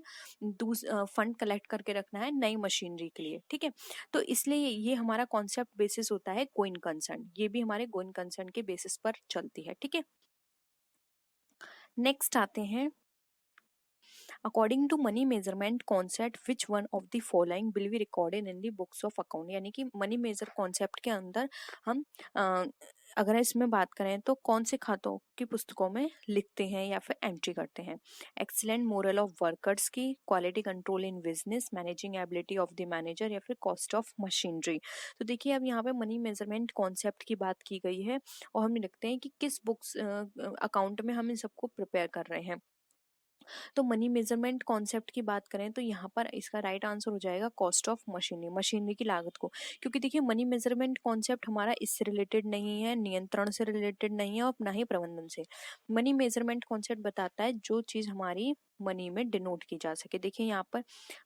फंड कलेक्ट करके रखना है नई मशीनरी के लिए, ठीक है। तो इसलिए ये हमारा कॉन्सेप्ट बेसिस होता है गोइंग कंसर्न, ये भी हमारे गोइंग कंसर्न के बेसिस पर चलती है, ठीक है। नेक्स्ट आते हैं, according to money measurement concept which one of the following will be recorded in the books of account. यानी कि मनी मेजर कॉन्सेप्ट के अंदर हम अगर इसमें बात करें तो कौन से खातों की पुस्तकों में लिखते हैं या फिर एंट्री करते हैं। एक्सीलेंट मोरल ऑफ वर्कर्स की, quality control in business, managing ability of the manager या फिर कॉस्ट ऑफ मशीनरी। तो देखिए अब यहाँ पे मनी मेजरमेंट कॉन्सेप्ट की बात की गई है और हम लिखते हैं कि किस बुक्स अकाउंट में हम इन सबको प्रिपेयर कर रहे हैं। तो मनी मेजरमेंट कॉन्सेप्ट की बात करें तो यहाँ पर इसका राइट आंसर हो जाएगा कॉस्ट ऑफ मशीनरी, मशीनरी की लागत को। क्योंकि देखिए मनी मेजरमेंट कॉन्सेप्ट हमारा इससे रिलेटेड नहीं है, नियंत्रण से रिलेटेड नहीं है और ना ही प्रबंधन से। मनी मेजरमेंट कॉन्सेप्ट बताता है जो चीज हमारी मनी में डिनोट की जा सके। देखिए यहाँ पर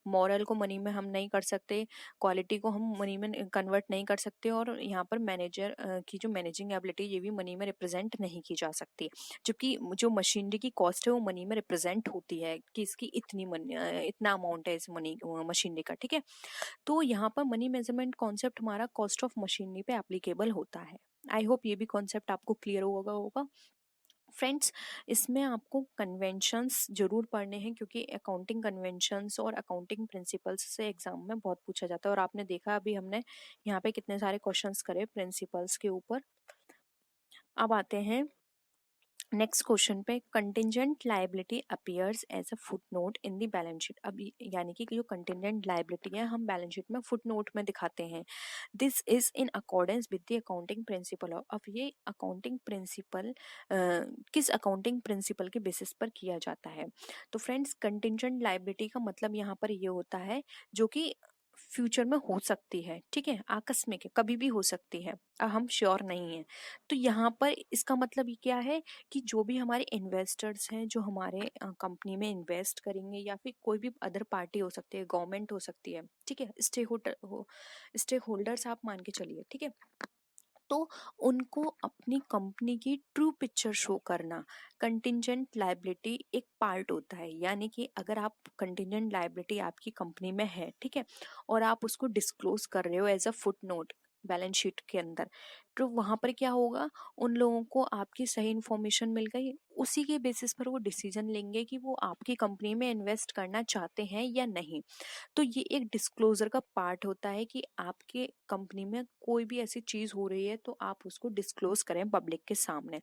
मॉरल को मनी में हम नहीं कर सकते, क्वालिटी को हम मनी में कन्वर्ट नहीं कर सकते और यहाँ पर मैनेजर की जो मैनेजिंग एबिलिटी ये भी मनी में रिप्रेजेंट नहीं की जा सकती। जबकि जो मशीनरी की कॉस्ट है वो मनी में रिप्रेजेंट होती है कि इसकी इतना अमाउंट है इस मनी मशीनरी का, ठीक है। तो यहाँ पर मनी मेजरमेंट कॉन्सेप्ट हमारा कॉस्ट ऑफ मशीनरी पे एप्लीकेबल होता है। आई होप ये भी कॉन्सेप्ट आपको क्लियर होगा फ्रेंड्स। इसमें आपको कन्वेंशंस जरूर पढ़ने हैं क्योंकि अकाउंटिंग कन्वेंशंस और अकाउंटिंग प्रिंसिपल्स से एग्जाम में बहुत पूछा जाता है और आपने देखा अभी हमने यहाँ पे कितने सारे क्वेश्चंस करे प्रिंसिपल्स के ऊपर। अब आते हैं नेक्स्ट क्वेश्चन पे, contingent liability appears as a foot note in the balance sheet. अब यानी कि जो कंटिजेंट लायबिलिटी है हम बैलेंस शीट में फुट नोट में दिखाते हैं। This is in accordance with the accounting principle. अब ये अकाउंटिंग प्रिंसिपल किस अकाउंटिंग प्रिंसिपल के बेसिस पर किया जाता है। तो फ्रेंड्स कंटिजेंट लायबिलिटी का मतलब यहाँ पर ये होता है जो कि फ्यूचर में हो सकती है, ठीक है, आकस्मिक है, कभी भी हो सकती है, हम श्योर नहीं है। तो यहाँ पर इसका मतलब ये क्या है कि जो भी हमारे इन्वेस्टर्स हैं जो हमारे कंपनी में इन्वेस्ट करेंगे या फिर कोई भी अदर पार्टी हो सकती है, गवर्नमेंट हो सकती है, ठीक है, स्टेक होल्डर्स आप मान के चलिए, ठीक है। तो उनको अपनी कंपनी की ट्रू पिक्चर शो करना कंटिजेंट लायबिलिटी एक पार्ट होता है। यानी कि अगर आप कंटिजेंट लायबिलिटी आपकी कंपनी में है, ठीक है, और आप उसको डिस्क्लोज कर रहे हो as a foot note balance sheet के अंदर, तो वहां पर क्या होगा, उन लोगों को आपकी सही इंफॉर्मेशन मिल गई, उसी के बेसिस पर वो डिसीजन लेंगे कि वो आपकी कंपनी में इन्वेस्ट करना चाहते हैं या नहीं। तो ये एक डिस्क्लोजर का पार्ट होता है कि आपके कंपनी में कोई भी ऐसी चीज हो रही है तो आप उसको डिस्क्लोज करें पब्लिक के सामने।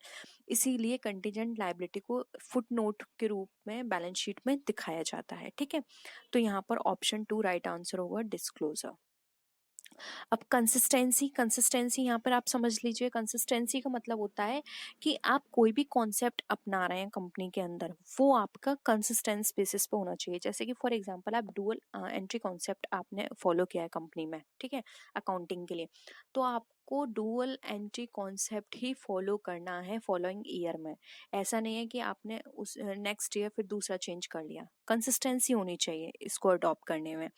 इसीलिए कंटीजेंट लायबिलिटी को फुट नोट के रूप में बैलेंस शीट में दिखाया जाता है, ठीक है। तो यहाँ पर ऑप्शन 2 राइट आंसर होगा, डिस्क्लोजर। अब कंसिस्टेंसी, कंसिस्टेंसी यहाँ पर आप समझ लीजिए, कंसिस्टेंसी का मतलब होता है कि आप कोई भी कॉन्सेप्ट अपना रहे हैं कंपनी के अंदर वो आपका कंसिस्टेंस बेसिस पे होना चाहिए। जैसे कि फॉर एग्जांपल आप डुअल एंट्री कॉन्सेप्ट आपने फॉलो किया है कंपनी में, ठीक है, अकाउंटिंग के लिए, तो आपको डुअल एंट्री कॉन्सेप्ट ही फॉलो करना है फॉलोइंग ईयर में। ऐसा नहीं है कि आपने उस नेक्स्ट ईयर फिर दूसरा चेंज कर लिया। कंसिस्टेंसी होनी चाहिए इसको अडॉप्ट करने में।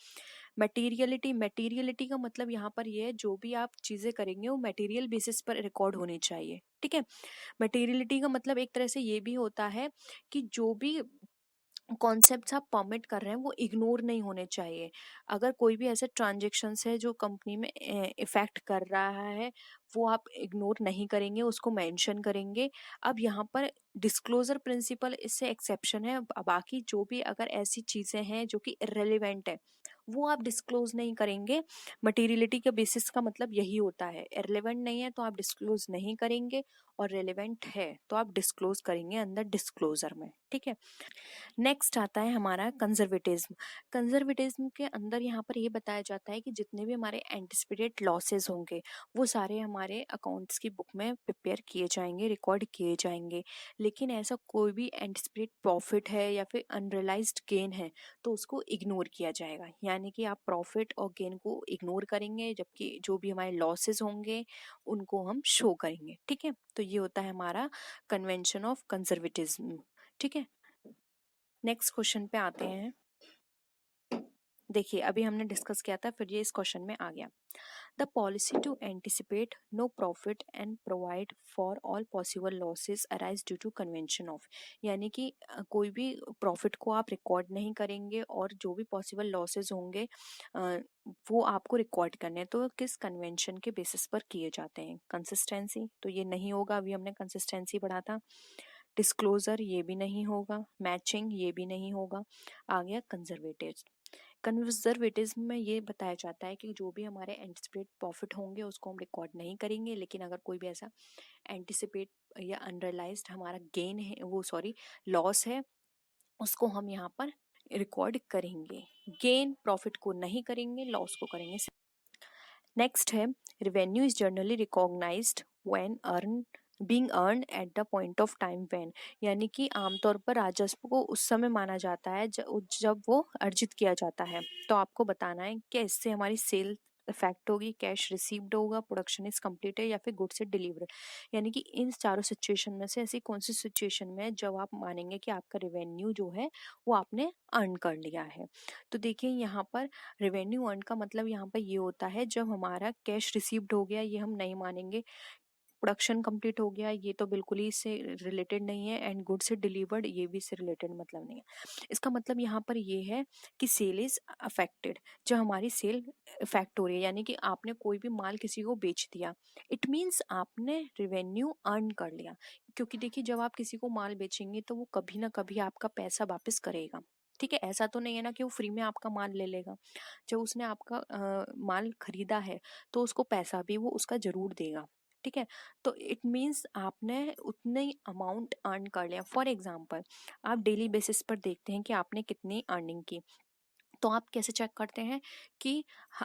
मटेरियलिटी, मटेरियलिटी का मतलब यहाँ पर ये है जो भी आप चीजें करेंगे वो मटेरियल बेसिस पर रिकॉर्ड होनी चाहिए, ठीक है। मटेरियलिटी का मतलब एक तरह से ये भी होता है कि जो भी कॉन्सेप्ट्स आप परमिट कर रहे हैं वो इग्नोर नहीं होने चाहिए। अगर कोई भी ऐसे ट्रांजेक्शन्स है जो कंपनी में इफेक्ट कर रहा है वो आप इग्नोर नहीं करेंगे, उसको मेंशन करेंगे। अब यहाँ पर डिस्क्लोजर प्रिंसिपल इससे एक्सेप्शन है, बाकी जो भी अगर ऐसी चीजें हैं जो कि इररिलेवेंट है वो आप डिस्क्लोज नहीं करेंगे। मटेरियलिटी के बेसिस का मतलब यही होता है, इररिलेवेंट नहीं है तो आप डिस्क्लोज नहीं करेंगे, और रिलेवेंट है तो आप डिस्क्लोज करेंगे अंदर डिस्क्लोजर में, ठीक है। नेक्स्ट आता है हमारा कंजर्वेटिज्म। कंजर्वेटिज्म के अंदर यहाँ पर ये बताया जाता है कि जितने भी हमारे एंटिसिपेटेड लॉसेस होंगे वो सारे हमारे अकाउंट्स की बुक में प्रिपेयर किए जाएंगे, रिकॉर्ड किए जाएंगे। लेकिन ऐसा कोई भी एंटिसिपेटेड प्रॉफिट है या फिर अनरियलाइज्ड गेन है तो उसको इग्नोर किया जाएगा, यानी कि आप प्रॉफिट और गेन को इग्नोर करेंगे, जबकि जो भी हमारे लॉसेस होंगे उनको हम शो करेंगे, ठीक है। तो ये होता है हमारा कन्वेंशन ऑफ कंजर्वेटिज्म, ठीक है। नेक्स्ट क्वेश्चन पे आते हैं। देखिए अभी हमने डिस्कस किया था, फिर ये इस क्वेश्चन में आ गया। The policy to anticipate no profit and provide for all possible losses arise due to convention of, यानी कि कोई भी प्रॉफिट को आप रिकॉर्ड नहीं करेंगे और जो भी पॉसिबल लॉसेस होंगे वो आपको रिकॉर्ड करने हैं, तो किस कन्वेंशन के बेसिस पर किए जाते हैं। कंसिस्टेंसी, तो ये नहीं होगा, अभी हमने कंसिस्टेंसी पढ़ा था। डिस्क्लोजर, ये भी नहीं होगा। मैचिंग, ये भी नहीं होगा। आ गया कंजर्वेटिव। कंजर्वेटिज्म में ये बताया जाता है कि जो भी हमारे एंटिसिपेट प्रॉफिट होंगे उसको हम रिकॉर्ड नहीं करेंगे, लेकिन अगर कोई भी ऐसा एंटिसिपेट या अनरियलाइज्ड हमारा गेन है, वो सॉरी लॉस है, उसको हम यहाँ पर रिकॉर्ड करेंगे। गेन प्रॉफिट को नहीं करेंगे, लॉस को करेंगे। नेक्स्ट है revenue is generally recognised when being earn at the point of time when, यानी कि आमतौर पर राजस्व को उस समय माना जाता है जब वो अर्जित किया जाता है। तो आपको बताना है कि इससे हमारी सेल इफेक्ट होगी, कैश रिसीव्ड होगा, प्रोडक्शन इज कंप्लीट है, या फिर गुड्स इज डिलीवर्ड। यानी कि इन चारों सिचुएशन में से ऐसी कौन सी सिचुएशन में है जब आप मानेंगे कि आपका रेवेन्यू जो है वो आपने अर्न कर लिया है। तो देखिए यहाँ पर रेवेन्यू अर्न का मतलब यहाँ पर ये होता है जब हमारा कैश रिसीव्ड हो गया, ये हम नहीं मानेंगे। प्रोडक्शन कंप्लीट हो गया, ये तो बिल्कुल ही इससे रिलेटेड नहीं है। एंड गुड से डिलीवर्ड, ये भी इससे रिलेटेड मतलब नहीं है। इसका मतलब यहाँ पर ये है कि सेल इज अफेक्टेड, जब हमारी सेल इफेक्ट हो रही है, यानी कि आपने कोई भी माल किसी को बेच दिया, इट मीन्स आपने रेवेन्यू अर्न कर लिया। क्योंकि देखिए जब आप किसी को माल बेचेंगे तो वो कभी ना कभी आपका पैसा वापस करेगा, ठीक है। ऐसा तो नहीं है ना कि वो फ्री में आपका माल ले लेगा। जब उसने आपका माल खरीदा है तो उसको पैसा भी वो उसका जरूर देगा, ठीक है। तो इट मीन्स आपने उतने अमाउंट अर्न कर लिया। फॉर एग्जाम्पल आप डेली बेसिस पर देखते हैं कि आपने कितनी अर्निंग की, तो आप कैसे चेक करते हैं कि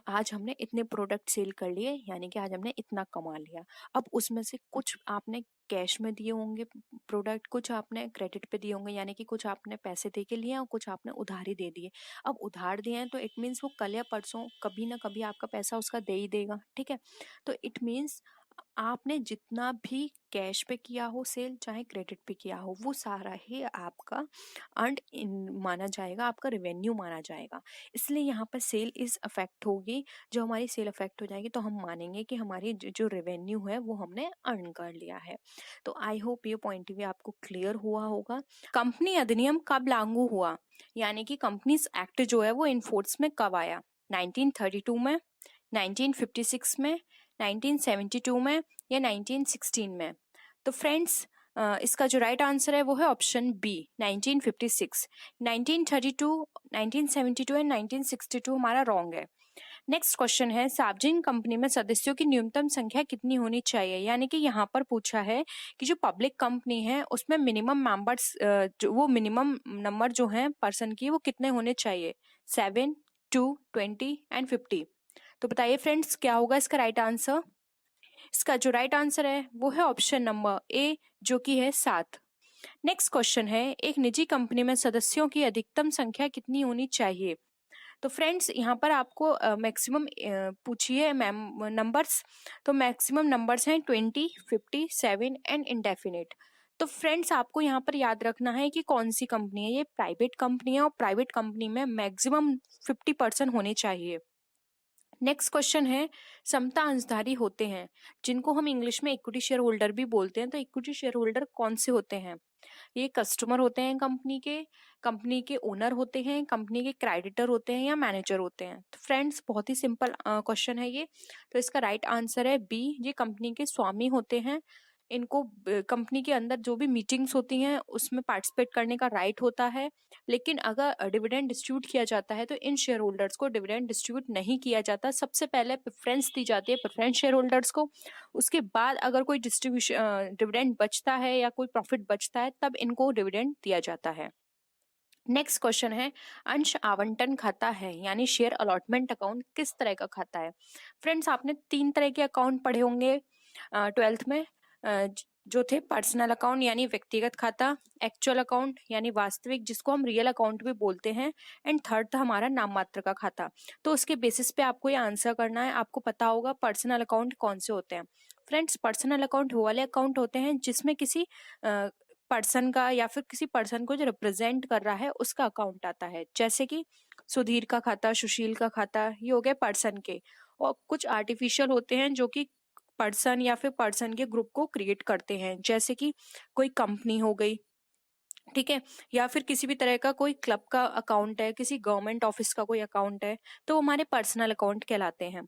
आज हमने इतने प्रोडक्ट सेल कर लिए, यानी कि आज हमने इतना कमा लिया। अब उसमें से कुछ आपने कैश में दिए होंगे प्रोडक्ट, कुछ आपने क्रेडिट पे दिए होंगे, यानी कि कुछ आपने पैसे दे के लिए और कुछ आपने उधारी दे दिए। अब उधार दिए हैं तो इट मीन्स वो कल या परसों कभी ना कभी आपका पैसा उसका दे ही देगा, ठीक है। तो इट मीन्स आपने जितना भी कैश पे किया हो सेल, चाहे क्रेडिट पे किया हो, वो सारा ही आपका अर्नड माना जाएगा, आपका रेवेन्यू माना जाएगा। इसलिए यहाँ पर सेल इज अफेक्ट होगी। जो हमारी सेल अफेक्ट हो जाएगी तो हम मानेंगे कि हमारी जो रेवेन्यू है वो हमने अर्न कर लिया है। तो आई होप ये पॉइंट भी आपको क्लियर हुआ होगा। कंपनी अधिनियम कब लागू हुआ, यानी कि कंपनीज एक्ट जो है वो इनफोर्स में कब आया? 1932 में, 1956 में, 1972 में, या 1916 में? तो फ्रेंड्स इसका जो राइट आंसर है वो है ऑप्शन बी, 1956। 1932, 1972 एंड 1962 हमारा रॉन्ग है। नेक्स्ट क्वेश्चन है सार्वजनिक कंपनी में सदस्यों की न्यूनतम संख्या कितनी होनी चाहिए, यानी कि यहाँ पर पूछा है कि जो पब्लिक कंपनी है उसमें मिनिमम मेंबर्स वो मिनिमम नंबर जो है पर्सन की वो कितने होने चाहिए? 7, 2, 20 एंड 50। तो बताइए फ्रेंड्स क्या होगा इसका राइट आंसर? इसका जो राइट आंसर है वो है ऑप्शन नंबर ए, जो कि है 7। नेक्स्ट क्वेश्चन है एक निजी कंपनी में सदस्यों की अधिकतम संख्या कितनी होनी चाहिए? तो फ्रेंड्स यहाँ पर आपको मैक्सिमम पूछिए मैम नंबर्स, तो मैक्सिमम नंबर्स हैं 20, 50, 7 एंड इंडेफिनिट। तो फ्रेंड्स आपको यहाँ पर याद रखना है कि कौन सी कंपनी है, ये प्राइवेट कंपनी है और प्राइवेट कंपनी में मैक्सिमम 50% होने चाहिए। नेक्स्ट क्वेश्चन है समता अंशधारी होते हैं जिनको हम इंग्लिश में इक्विटी शेयर होल्डर भी बोलते हैं, तो इक्विटी शेयर होल्डर कौन से होते हैं? ये कस्टमर होते हैं कंपनी के ओनर होते हैं, कंपनी के क्रेडिटर होते हैं, या मैनेजर होते हैं? तो फ्रेंड्स बहुत ही सिंपल क्वेश्चन है ये, तो इसका राइट आंसर है बी, ये कंपनी के स्वामी होते हैं। इनको कंपनी के अंदर जो भी मीटिंग्स होती हैं उसमें पार्टिसिपेट करने का राइट होता है। लेकिन अगर डिविडेंड डिस्ट्रीब्यूट किया जाता है तो इन शेयर होल्डर्स को डिविडेंड डिस्ट्रीब्यूट नहीं किया जाता। सबसे पहले प्रेफरेंस दी जाती है प्रेफरेंस शेयर होल्डर्स को, उसके बाद अगर कोई डिस्ट्रीब्यूशन डिविडेंड बचता है या कोई प्रॉफिट बचता है तब इनको डिविडेंड दिया जाता है। नेक्स्ट क्वेश्चन है, अंश आवंटन खाता है यानी शेयर अलॉटमेंट अकाउंट किस तरह का खाता है? फ्रेंड्स, आपने 3 तरह के अकाउंट पढ़े होंगे 12th में, जो थे पर्सनल अकाउंट यानी व्यक्तिगत खाता, एक्चुअल अकाउंट यानी वास्तविक जिसको हम रियल अकाउंट भी बोलते हैं, एंड थर्ड था हमारा नाम मात्र का खाता। तो उसके बेसिस पे आपको ये आंसर करना है। आपको पता होगा पर्सनल अकाउंट कौन से होते हैं। फ्रेंड्स, पर्सनल अकाउंट वो वाले अकाउंट होते हैं जिसमें किसी पर्सन का या फिर किसी पर्सन को जो रिप्रेजेंट कर रहा है उसका अकाउंट आता है। जैसे कि सुधीर का खाता, सुशील का खाता, ये हो गए पर्सन के। और कुछ आर्टिफिशियल होते हैं जो कि पर्सन या फिर पर्सन के ग्रुप को क्रिएट करते हैं, जैसे कि कोई कंपनी हो गई, ठीक है, या फिर किसी भी तरह का कोई क्लब का अकाउंट है, किसी गवर्नमेंट ऑफिस का कोई अकाउंट है, तो हमारे पर्सनल अकाउंट कहलाते हैं।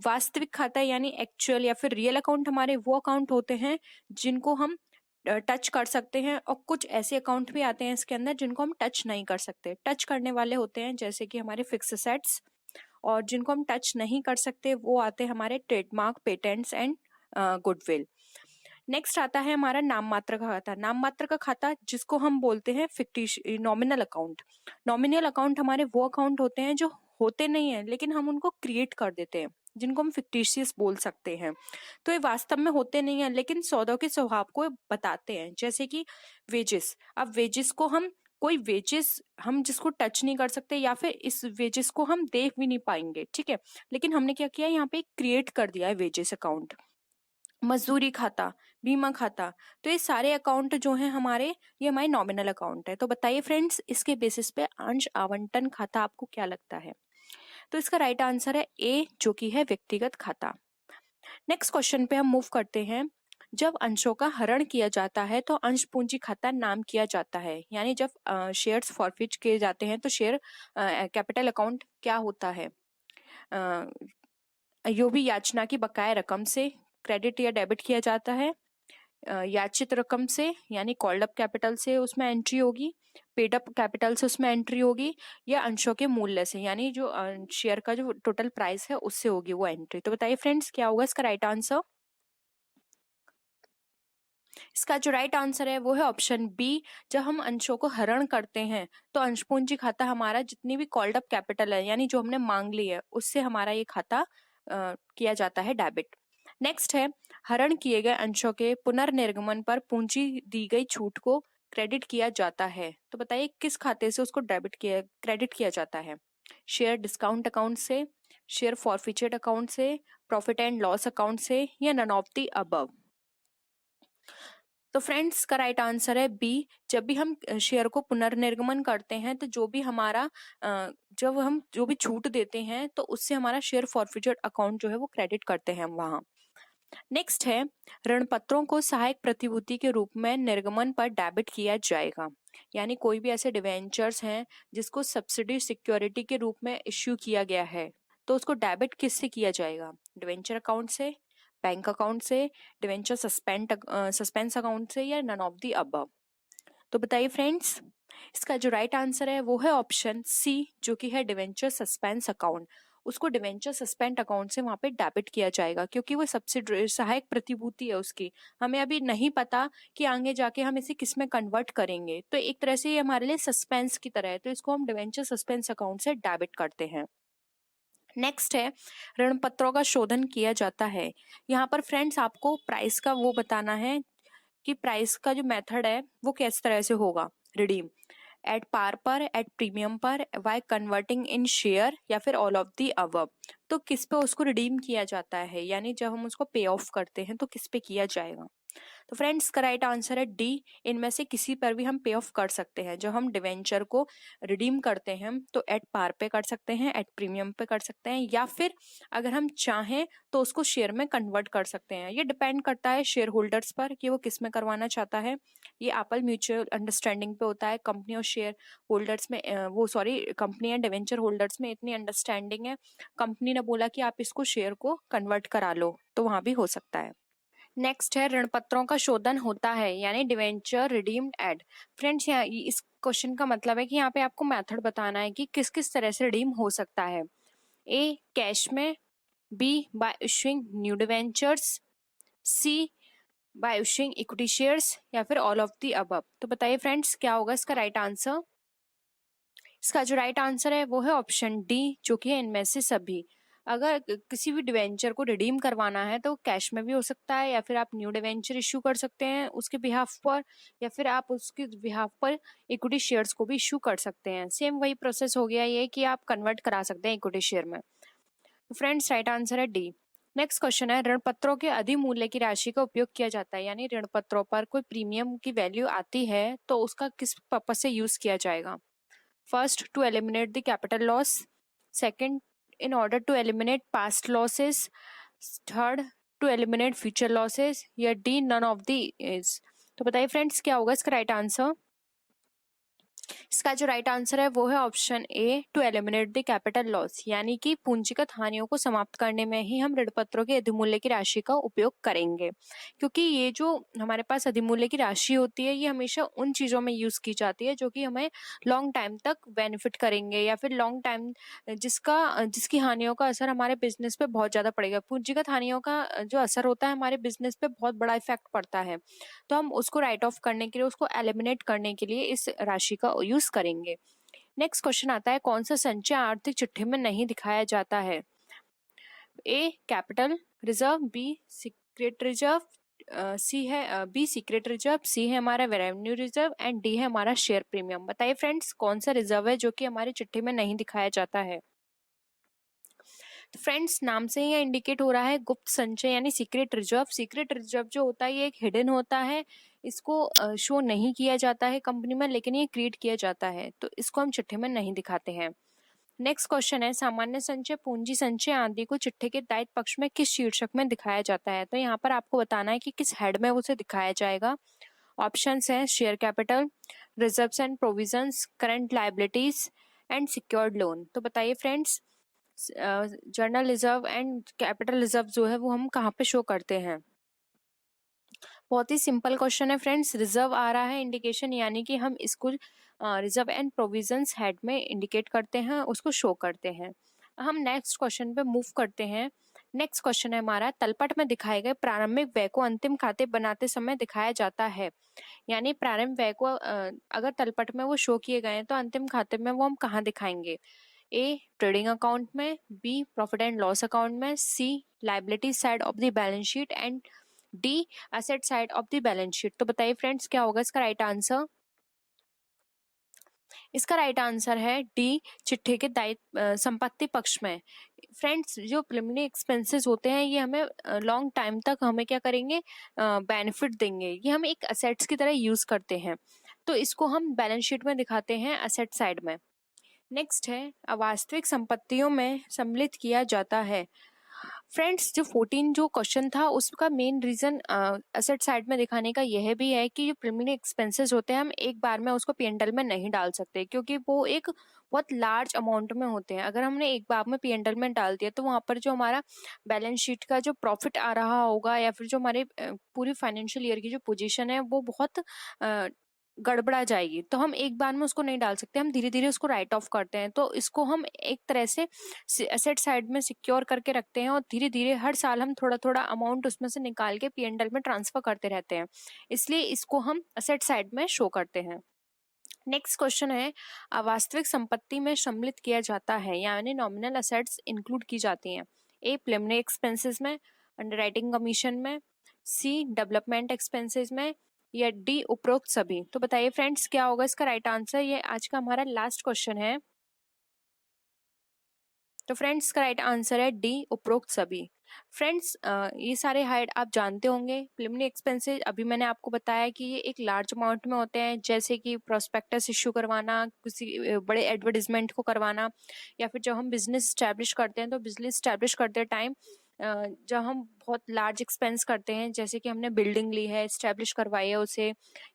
वास्तविक खाता यानी एक्चुअल या फिर रियल अकाउंट हमारे वो अकाउंट होते हैं जिनको हम टच कर सकते हैं, और कुछ ऐसे अकाउंट भी आते हैं इसके अंदर जिनको हम टच नहीं कर सकते। टच करने वाले होते हैं जैसे कि हमारे फिक्स एसेट्स, और जिनको हम टच नहीं कर सकते वो आते हैं हमारे trademark, patents and goodwill. Next आता है हमारा नाम मात्र का खाता। नाम मात्र का खाता जिसको हम बोलते हैं नॉमिनल अकाउंट। नॉमिनल अकाउंट हमारे वो अकाउंट होते हैं जो होते नहीं है लेकिन हम उनको क्रिएट कर देते हैं, जिनको हम फिक्टिशियस बोल सकते हैं। तो ये वास्तव में होते नहीं है लेकिन सौदों के स्वभाव को बताते हैं। जैसे कि वेजेस, अब वेजेस को हम कोई वेजेस हम जिसको टच नहीं कर सकते या फिर इस वेजेस को हम देख भी नहीं पाएंगे, ठीक है, लेकिन हमने क्या किया, यहाँ पे क्रिएट कर दिया है वेजेस अकाउंट। मजदूरी खाता, बीमा खाता, तो ये सारे अकाउंट जो हैं हमारे, ये हमारे नॉमिनल अकाउंट है। तो बताइए फ्रेंड्स, इसके बेसिस पे अंश आवंटन खाता आपको क्या लगता है? तो इसका राइट आंसर है ए, जो कि है व्यक्तिगत खाता। नेक्स्ट क्वेश्चन पे हम मूव करते हैं। जब अंशों का हरण किया जाता है तो अंश पूंजी खाता नाम किया जाता है, यानी जब शेयर्स फॉरफिट किए जाते हैं तो शेयर कैपिटल अकाउंट क्या होता है? यो भी याचना की बकाया रकम से क्रेडिट या डेबिट किया जाता है, याचित रकम से यानी कॉल्ड अप कैपिटल से उसमें एंट्री होगी, पेड अप कैपिटल से उसमें एंट्री होगी, या अंशों के मूल्य से यानी जो शेयर का जो टोटल प्राइस है उससे होगी वो एंट्री। तो बताइए फ्रेंड्स, क्या होगा इसका राइट आंसर? इसका जो राइट आंसर है वो है ऑप्शन बी। जब हम अंशों को हरण करते हैं तो अंश पूंजी खाता हमारा जितनी भी कॉल्ड अप कैपिटल है यानी जो हमने मांग ली है उससे हमारा ये खाता किया जाता है डेबिट। नेक्स्ट है, हरण किए गए अंशों के पुनर्निर्गमन पर पूंजी दी गई छूट को क्रेडिट किया जाता है। तो बताइए किस खाते से उसको क्रेडिट किया जाता है? शेयर डिस्काउंट अकाउंट से, शेयर फॉरफिचर्ड अकाउंट से, प्रॉफिट एंड लॉस अकाउंट से, या नन ऑफ द अबव? तो फ्रेंड्स का राइट आंसर है बी। जब भी हम शेयर को पुनर्निर्गमन करते हैं तो जब हम जो भी छूट देते हैं तो उससे हमारा शेयर फॉरफिचर्ड अकाउंट जो है वो क्रेडिट करते हैं हम वहां। नेक्स्ट है, ऋण पत्रों को सहायक प्रतिभूति के रूप में निर्गमन पर डेबिट किया जाएगा, यानी कोई भी ऐसे डिवेंचर्स हैं जिसको सब्सिडी सिक्योरिटी के रूप में इश्यू किया गया है तो उसको डेबिट किससे किया जाएगा? डिवेंचर अकाउंट से, बैंक अकाउंट से, डिवेंचर सस्पेंस अकाउंट से, या नन ऑफ द अबव? तो बताइए फ्रेंड्स, इसका जो राइट आंसर है वो है ऑप्शन सी, जो कि है डिवेंचर सस्पेंस अकाउंट। उसको डिवेंचर सस्पेंड अकाउंट से वहां पे डेबिट किया जाएगा क्योंकि वो सब्सिडी सहायक प्रतिभूति है उसकी। हमें अभी नहीं पता कि आगे जाके हम इसे किस में कन्वर्ट करेंगे, तो एक तरह से ये हमारे लिए सस्पेंस की तरह है, तो इसको हम डिवेंचर सस्पेंस अकाउंट से डेबिट करते हैं। नेक्स्ट है, ऋण पत्रों का शोधन किया जाता है। यहाँ पर फ्रेंड्स आपको प्राइस का वो बताना है कि प्राइस का जो मेथड है वो किस तरह से होगा। रिडीम एट पार पर, एट प्रीमियम पर, वाई कन्वर्टिंग इन शेयर, या फिर ऑल ऑफ दी अबव? तो किस पे उसको रिडीम किया जाता है, यानी जब हम उसको पे ऑफ करते हैं तो किस पे किया जाएगा? तो फ्रेंड्स का राइट आंसर है डी, इनमें से किसी पर भी हम पे ऑफ कर सकते हैं। जब हम डिवेंचर को रिडीम करते हैं तो एट पार पे कर सकते हैं, एट प्रीमियम पे कर सकते हैं, या फिर अगर हम चाहें तो उसको शेयर में कन्वर्ट कर सकते हैं। ये डिपेंड करता है शेयर होल्डर्स पर कि वो किस में करवाना चाहता है। ये आपस म्यूचुअल अंडरस्टैंडिंग पे होता है। कंपनी और शेयर होल्डर्स में कंपनी एंड डिवेंचर होल्डर्स में इतनी अंडरस्टैंडिंग है, कंपनी ने बोला कि आप इसको शेयर को कन्वर्ट करा लो तो वहां भी हो सकता है। नेक्स्ट है ऋण पत्रों का शोधन होता है यानी डिवेंचर रिडीम्ड एट। फ्रेंड्स यहाँ इस क्वेश्चन का मतलब है कि यहाँ पे आपको मेथड बताना है कि किस किस तरह से रिडीम हो सकता है। ए कैश में, B by issuing new debentures, C by issuing equity shares, या फिर ऑल ऑफ द अबव। तो बताइए फ्रेंड्स क्या होगा इसका राइट आंसर। इसका जो राइट आंसर है वो है ऑप्शन डी, जो कि है इनमें से सभी। अगर किसी भी डिवेंचर को रिडीम करवाना है तो कैश में भी हो सकता है, या फिर आप न्यू डिवेंचर इशू कर सकते हैं उसके बिहाफ पर, या फिर आप उसके बिहाफ पर इक्विटी शेयर्स को भी इशू कर सकते हैं। सेम वही प्रोसेस हो गया ये कि आप कन्वर्ट करा सकते हैं इक्विटी शेयर में। तो फ्रेंड्स राइट आंसर है डी। नेक्स्ट क्वेश्चन है ऋण पत्रों के अधिमूल्य की राशि का उपयोग किया जाता है, यानी ऋण पत्रों पर कोई प्रीमियम की वैल्यू आती है तो उसका किस पर्पज से यूज किया जाएगा। First, to eliminate the capital loss, second, in order to eliminate past losses, third, to eliminate future losses, या D none of these. तो बताइए फ्रेंड्स क्या होगा इसका राइट आंसर। इसका जो राइट आंसर है वो है option A, to eliminate the capital loss, यानी कि पूंजीगत हानियों को समाप्त करने में ही हम ऋण पत्रों के अधिमूल्य की राशि का उपयोग करेंगे। क्योंकि ये जो हमारे पास अधिमूल्य की राशि होती है ये हमेशा उन चीजों में यूज की जाती है जो कि हमें लॉन्ग टाइम तक बेनिफिट करेंगे, या फिर लॉन्ग टाइम जिसकी हानियों का असर हमारे बिजनेस पे बहुत ज्यादा पड़ेगा। पूंजीगत हानियों का जो असर होता है हमारे बिजनेस पे बहुत बड़ा इफेक्ट पड़ता है, तो हम उसको राइट ऑफ करने के लिए, उसको एलिमिनेट करने के लिए इस राशि का यूज करेंगे। नेक्स्ट क्वेश्चन आता है कौन सा संचय आर्थिक चिट्ठी में नहीं दिखाया जाता है। A capital reserve, B secret reserve, C है बी सीक्रेट रिजर्व, सी है हमारा रेवेन्यू रिजर्व, एंड डी है हमारा शेयर प्रीमियम। बताइए फ्रेंड्स कौन सा रिजर्व है जो कि हमारी चिट्ठी में नहीं दिखाया जाता है। तो फ्रेंड्स नाम से ही इंडिकेट हो रहा है गुप्त संचय यानी सीक्रेट रिजर्व। सीक्रेट रिजर्व जो होता है ये एक हिडन होता है, इसको शो नहीं किया जाता है कंपनी में, लेकिन ये क्रिएट किया जाता है, तो इसको हम चिट्ठी में नहीं दिखाते हैं। नेक्स्ट क्वेश्चन है सामान्य संचय, पूंजी संचय आदि को चिट्ठी के दायित्व पक्ष में किस शीर्षक में दिखाया जाता है। तो यहाँ पर आपको बताना है कि किस हेड में उसे दिखाया जाएगा। ऑप्शंस हैं share capital, reserves and provisions, current liabilities and secured loan. तो बताइए friends journal reserve and capital reserve जो है वो हम कहाँ पे शो करते हैं। बहुत ही सिंपल क्वेश्चन है फ्रेंड्स, रिजर्व आ रहा है इंडिकेशन, यानी कि हम इसको रिजर्व एंड प्रोविजंस हेड में इंडिकेट करते हैं, उसको शो करते हैं। हम नेक्स्ट क्वेश्चन पे मूव करते हैं। नेक्स्ट क्वेश्चन है हमारा तलपट में दिखाए गए प्रारंभिक व्यय को अंतिम खाते बनाते समय दिखाया जाता है, यानी प्रारंभिक व्यय को अगर तलपट में वो शो किए गए हैं तो अंतिम खाते में वो हम कहाँ दिखाएंगे। ए ट्रेडिंग अकाउंट में, B profit and loss account में, C liability side of the balance sheet, and D asset side of the balance sheet. तो बताइए फ्रेंड्स क्या होगा इसका राइट आंसर। इसका राइट आंसर है डी चिट्ठी के दायित्व संपत्ति पक्ष में। फ्रेंड्स जो प्रिलिमिनरी एक्सपेंसेस होते हैं ये हमें लॉन्ग टाइम तक हमें क्या करेंगे, बेनिफिट देंगे, ये हम एक असेट्स की तरह यूज करते हैं, तो इसको हम बैलेंस शीट में दिखाते हैं असेट साइड में। नेक्स्ट है अवास्तविक संपत्तियों में सम्मिलित किया जाता है। फ्रेंड्स जो 14 जो क्वेश्चन था उसका मेन रीजन असेट साइड में दिखाने का यह भी है कि जो प्रिलिमिनरी एक्सपेंसेस होते हैं हम एक बार में उसको पीएनएल में नहीं डाल सकते, क्योंकि वो एक बहुत लार्ज अमाउंट में होते हैं। अगर हमने एक बार में पीएनएल में डाल दिया तो वहां पर जो हमारा बैलेंस शीट का जो प्रॉफिट आ रहा होगा, या फिर जो हमारे पूरी फाइनेंशियल ईयर की जो पोजीशन है वो बहुत गड़बड़ा जाएगी, तो हम एक बार में उसको नहीं डाल सकते, हम धीरे धीरे उसको राइट ऑफ करते हैं। तो इसको हम एक तरह से एसेट साइड में सिक्योर करके रखते हैं, और धीरे धीरे हर साल हम थोड़ा थोड़ा अमाउंट उसमें से निकाल के पीएनएल में ट्रांसफर करते रहते हैं, इसलिए इसको हम एसेट साइड में शो करते हैं। नेक्स्ट क्वेश्चन है अवास्तविक संपत्ति में सम्मिलित किया जाता है, यानी नॉमिनल असेट्स इंक्लूड की जाती हैं। ए प्रिलिमिनरी एक्सपेंसेस में, अंडरराइटिंग कमीशन में, सी डेवलपमेंट एक्सपेंसेस में, या डी उपरोक्त सभी। तो बताइए फ्रेंड्स क्या होगा इसका राइट आंसर। ये आज का हमारा लास्ट क्वेश्चन है। तो फ्रेंड्स का राइट आंसर है डी उपरोक्त सभी। फ्रेंड्स ये सारे हाइड आप जानते होंगे। प्रिलिमिनरी एक्सपेंसेस अभी मैंने आपको बताया कि ये एक लार्ज अमाउंट में होते हैं, जैसे कि प्रोस्पेक्टस इश्यू करवाना, किसी बड़े एडवर्टाइजमेंट को करवाना, या फिर जब हम बिजनेस स्टैब्लिश करते हैं तो बिजनेस स्टैब्लिश करते टाइम जब हम बहुत लार्ज एक्सपेंस करते हैं, जैसे कि हमने बिल्डिंग ली है, स्टैब्लिश करवाई है उसे,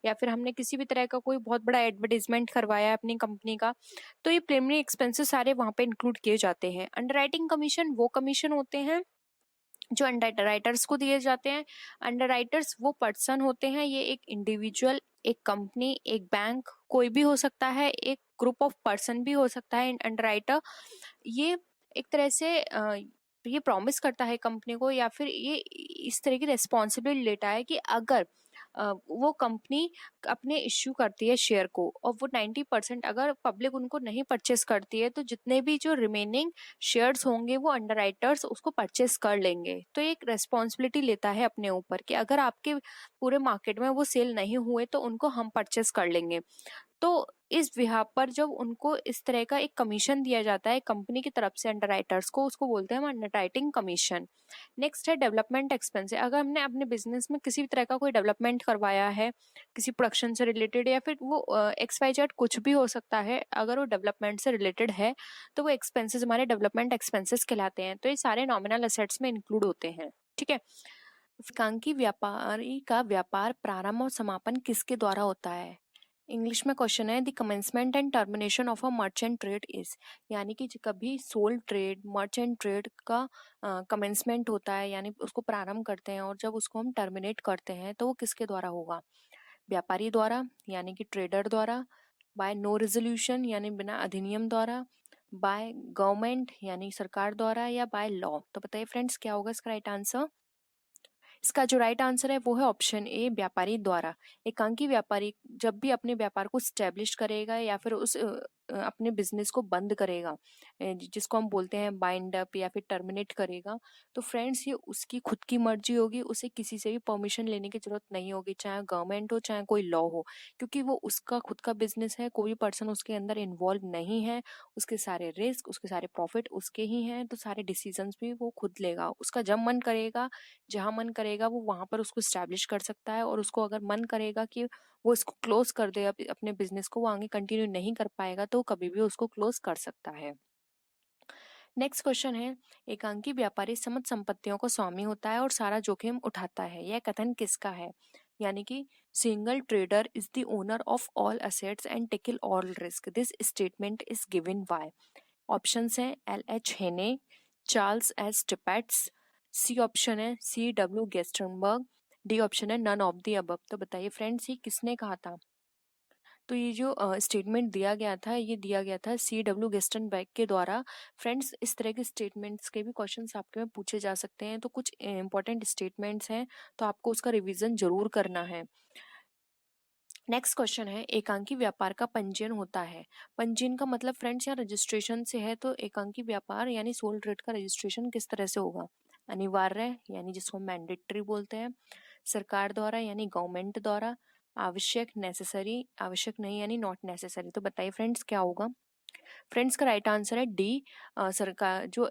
या फिर हमने किसी भी तरह का कोई बहुत बड़ा एडवर्टाइजमेंट करवाया है अपनी कंपनी का, तो ये प्रिलिमिनरी एक्सपेंसेस सारे वहां पे इंक्लूड किए जाते हैं। अंडरराइटिंग कमीशन वो कमीशन होते हैं जो अंडर राइटर्स को दिए जाते हैं, अंडर राइटर्स वो पर्सन होते हैं, ये एक इंडिविजुअल, एक कंपनी, एक बैंक, कोई भी हो सकता है, एक ग्रुप ऑफ पर्सन भी हो सकता है। अंडर राइटर ये एक तरह से ये प्रॉमिस करता है कंपनी को, या फिर ये इस तरह की रिस्पॉन्सिबिलिटी लेता है कि अगर वो कंपनी अपने इश्यू करती है शेयर को और वो 90% अगर पब्लिक उनको नहीं परचेस करती है, तो जितने भी जो रिमेनिंग शेयर्स होंगे वो अंडर राइटर्स उसको परचेस कर लेंगे। तो एक रेस्पॉन्सिबिलिटी लेता है अपने ऊपर कि अगर आपके पूरे मार्केट में वो सेल नहीं हुए तो उनको हम परचेस कर लेंगे। तो इस बिहाफ पर जब उनको इस तरह का एक कमीशन दिया जाता है कंपनी की तरफ से अंडरराइटर्स को, उसको बोलते हैं हम अंडरराइटिंग कमीशन। नेक्स्ट है डेवलपमेंट एक्सपेंस। अगर हमने अपने बिजनेस में किसी भी तरह का कोई डेवलपमेंट करवाया है, किसी प्रोडक्शन से रिलेटेड या फिर वो XYZ कुछ भी हो सकता है, अगर वो डेवलपमेंट से रिलेटेड है तो वो एक्सपेंसेस हमारे डेवलपमेंट एक्सपेंसेस कहलाते हैं। तो ये सारे नॉमिनल असेट्स में इंक्लूड होते हैं। ठीक है। एकांकी व्यापारी का व्यापार प्रारंभ और समापन किसके द्वारा होता है? इंग्लिश में क्वेश्चन है, the commencement and termination of a merchant trade is, यानी कि कभी सोल ट्रेड, मर्चेंट ट्रेड का कमेंसमेंट होता है यानी उसको प्रारंभ करते हैं, और जब उसको हम टर्मिनेट करते हैं तो वो किसके द्वारा होगा? व्यापारी द्वारा यानी कि ट्रेडर द्वारा, बाय नो रेजोल्यूशन यानी बिना अधिनियम द्वारा, बाय गवर्नमेंट यानी सरकार द्वारा, या बाय लॉ। तो बताइए फ्रेंड्स क्या होगा इसका राइट आंसर? इसका जो राइट आंसर है वो है ऑप्शन ए, व्यापारी द्वारा। एकांकी व्यापारी जब भी अपने व्यापार को स्टैब्लिश करेगा या फिर उस अपने बिजनेस को बंद करेगा, जिसको हम बोलते हैं बाइंड अप या फिर टर्मिनेट करेगा, तो फ्रेंड्स ये उसकी खुद की मर्जी होगी, उसे किसी से भी परमिशन लेने की जरूरत नहीं होगी, चाहे गवर्नमेंट हो चाहे कोई लॉ हो, क्योंकि वो उसका खुद का बिजनेस है, कोई पर्सन उसके अंदर इन्वॉल्व नहीं है, उसके सारे रिस्क, उसके सारे प्रॉफिट उसके ही हैं, तो सारे डिसीजंस भी वो खुद लेगा। उसका जब मन करेगा, जहां मन करेगा वो वहां पर उसको स्टैब्लिश कर सकता है, और उसको अगर मन करेगा कि वो इसको क्लोज कर दे, अपने बिजनेस को वो आगे कंटिन्यू नहीं कर पाएगा, तो कभी भी उसको क्लोज कर सकता है। नेक्स्ट क्वेश्चन है, एकांकी व्यापारी समस्त संपत्तियों को स्वामी होता है और सारा जोखिम उठाता है, यह कथन किसका है? यानी कि single trader is the owner of all assets and tackle all risk, this statement is given by. Options हैं LH हेने, चार्ल्स एस टिपेट्स, सी ऑप्शन है CW गेस्टनबर्ग, डी ऑप्शन है नन ऑफ द अबव। तो बताइए फ्रेंड्स ये किसने कहा था? तो ये जो स्टेटमेंट दिया गया था, ये दिया गया था CW गेस्टनबर्ग के द्वारा। फ्रेंड्स इस तरह के स्टेटमेंट्स के भी क्वेश्चंस आपके में पूछे जा सकते हैं, तो कुछ इंपॉर्टेंट स्टेटमेंट्स हैं तो आपको उसका रिवीजन जरूर करना है। नेक्स्ट क्वेश्चन है, एकांकी व्यापार का पंजीयन होता है। पंजीयन का मतलब फ्रेंड्स यहाँ रजिस्ट्रेशन से है, तो एकांकी व्यापार यानी सोल ट्रेड का रजिस्ट्रेशन किस तरह से होगा? अनिवार्य यानी जिसको मैंडेटरी बोलते हैं, सरकार द्वारा यानी गवर्नमेंट द्वारा, आवश्यक नेसेसरी, आवश्यक नहीं यानी नॉट नेसेसरी। तो बताइए फ्रेंड्स क्या होगा? फ्रेंड्स का राइट आंसर है डी, सरकार जो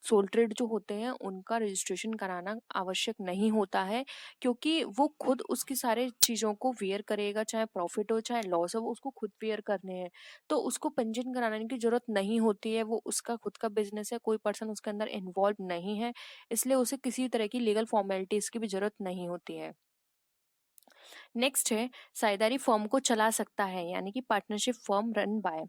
सोल ट्रेड जो होते हैं उनका रजिस्ट्रेशन कराना आवश्यक नहीं होता है, क्योंकि वो खुद उसकी सारे चीज़ों को वेयर करेगा, चाहे प्रॉफिट हो चाहे लॉस हो, वो उसको खुद वेयर करने हैं, तो उसको पंजीयन कराने की जरूरत नहीं होती है। वो उसका खुद का बिजनेस है, कोई पर्सन उसके अंदर इन्वॉल्व नहीं है, इसलिए उसे किसी तरह की लीगल फॉर्मेलिटीज की भी जरूरत नहीं होती है। नेक्स्ट है, साझेदारी फर्म को चला सकता है, यानी कि पार्टनरशिप फर्म रन बाय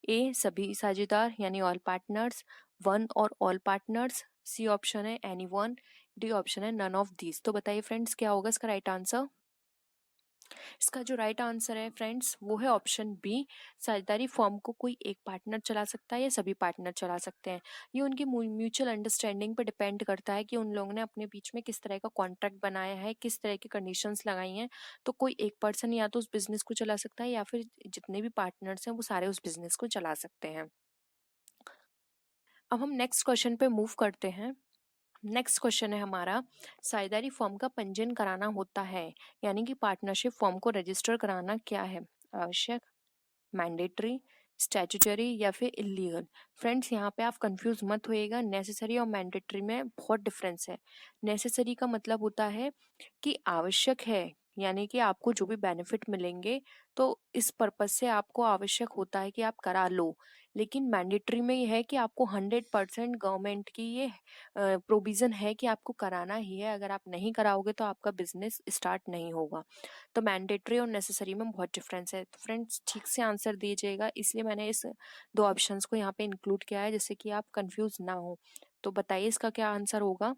ए सभी साझेदार यानी ऑल पार्टनर्स, वन और ऑल पार्टनर्स, सी ऑप्शन है एनी वन, डी ऑप्शन है नन ऑफ दीज। तो बताइए फ्रेंड्स क्या होगा इसका राइट आंसर? इसका जो राइट आंसर है फ्रेंड्स वो है ऑप्शन बी, साझेदारी फर्म को कोई एक पार्टनर चला सकता है या सभी पार्टनर चला सकते हैं। ये उनकी म्यूचुअल अंडरस्टैंडिंग पर डिपेंड करता है कि उन लोगों ने अपने बीच में किस तरह का कॉन्ट्रैक्ट बनाया है, किस तरह की कंडीशंस लगाई हैं। तो कोई एक पर्सन या तो उस बिजनेस को चला सकता है, या फिर जितने भी पार्टनर्स हैं वो सारे उस बिजनेस को चला सकते हैं। अब हम नेक्स्ट क्वेश्चन पे मूव करते हैं। नेक्स्ट क्वेश्चन है हमारा, साझेदारी फर्म का पंजीयन कराना होता है, यानी कि पार्टनरशिप फर्म को रजिस्टर कराना क्या है? आवश्यक, मैंडेटरी, स्टैट्यूटरी या फिर इलीगल? फ्रेंड्स यहाँ पे आप कंफ्यूज मत होइएगा, नेसेसरी और मैंडेटरी में बहुत डिफरेंस है। नेसेसरी का मतलब होता है कि आवश्यक है, यानी कि आपको जो भी बेनिफिट मिलेंगे तो इस पर्पज से आपको आवश्यक होता है कि आप करा लो। लेकिन मैंडेटरी में ये है कि आपको 100% गवर्नमेंट की ये प्रोविजन है कि आपको कराना ही है, अगर आप नहीं कराओगे तो आपका बिजनेस स्टार्ट नहीं होगा। तो मैंडेटरी और नेसेसरी में बहुत डिफरेंस है। तो फ्रेंड्स ठीक से आंसर दीजिएगा, इसलिए मैंने इस दो ऑप्शंस को यहाँ पे इंक्लूड किया है जिससे कि आप कंफ्यूज ना हो। तो बताइए इसका क्या आंसर होगा?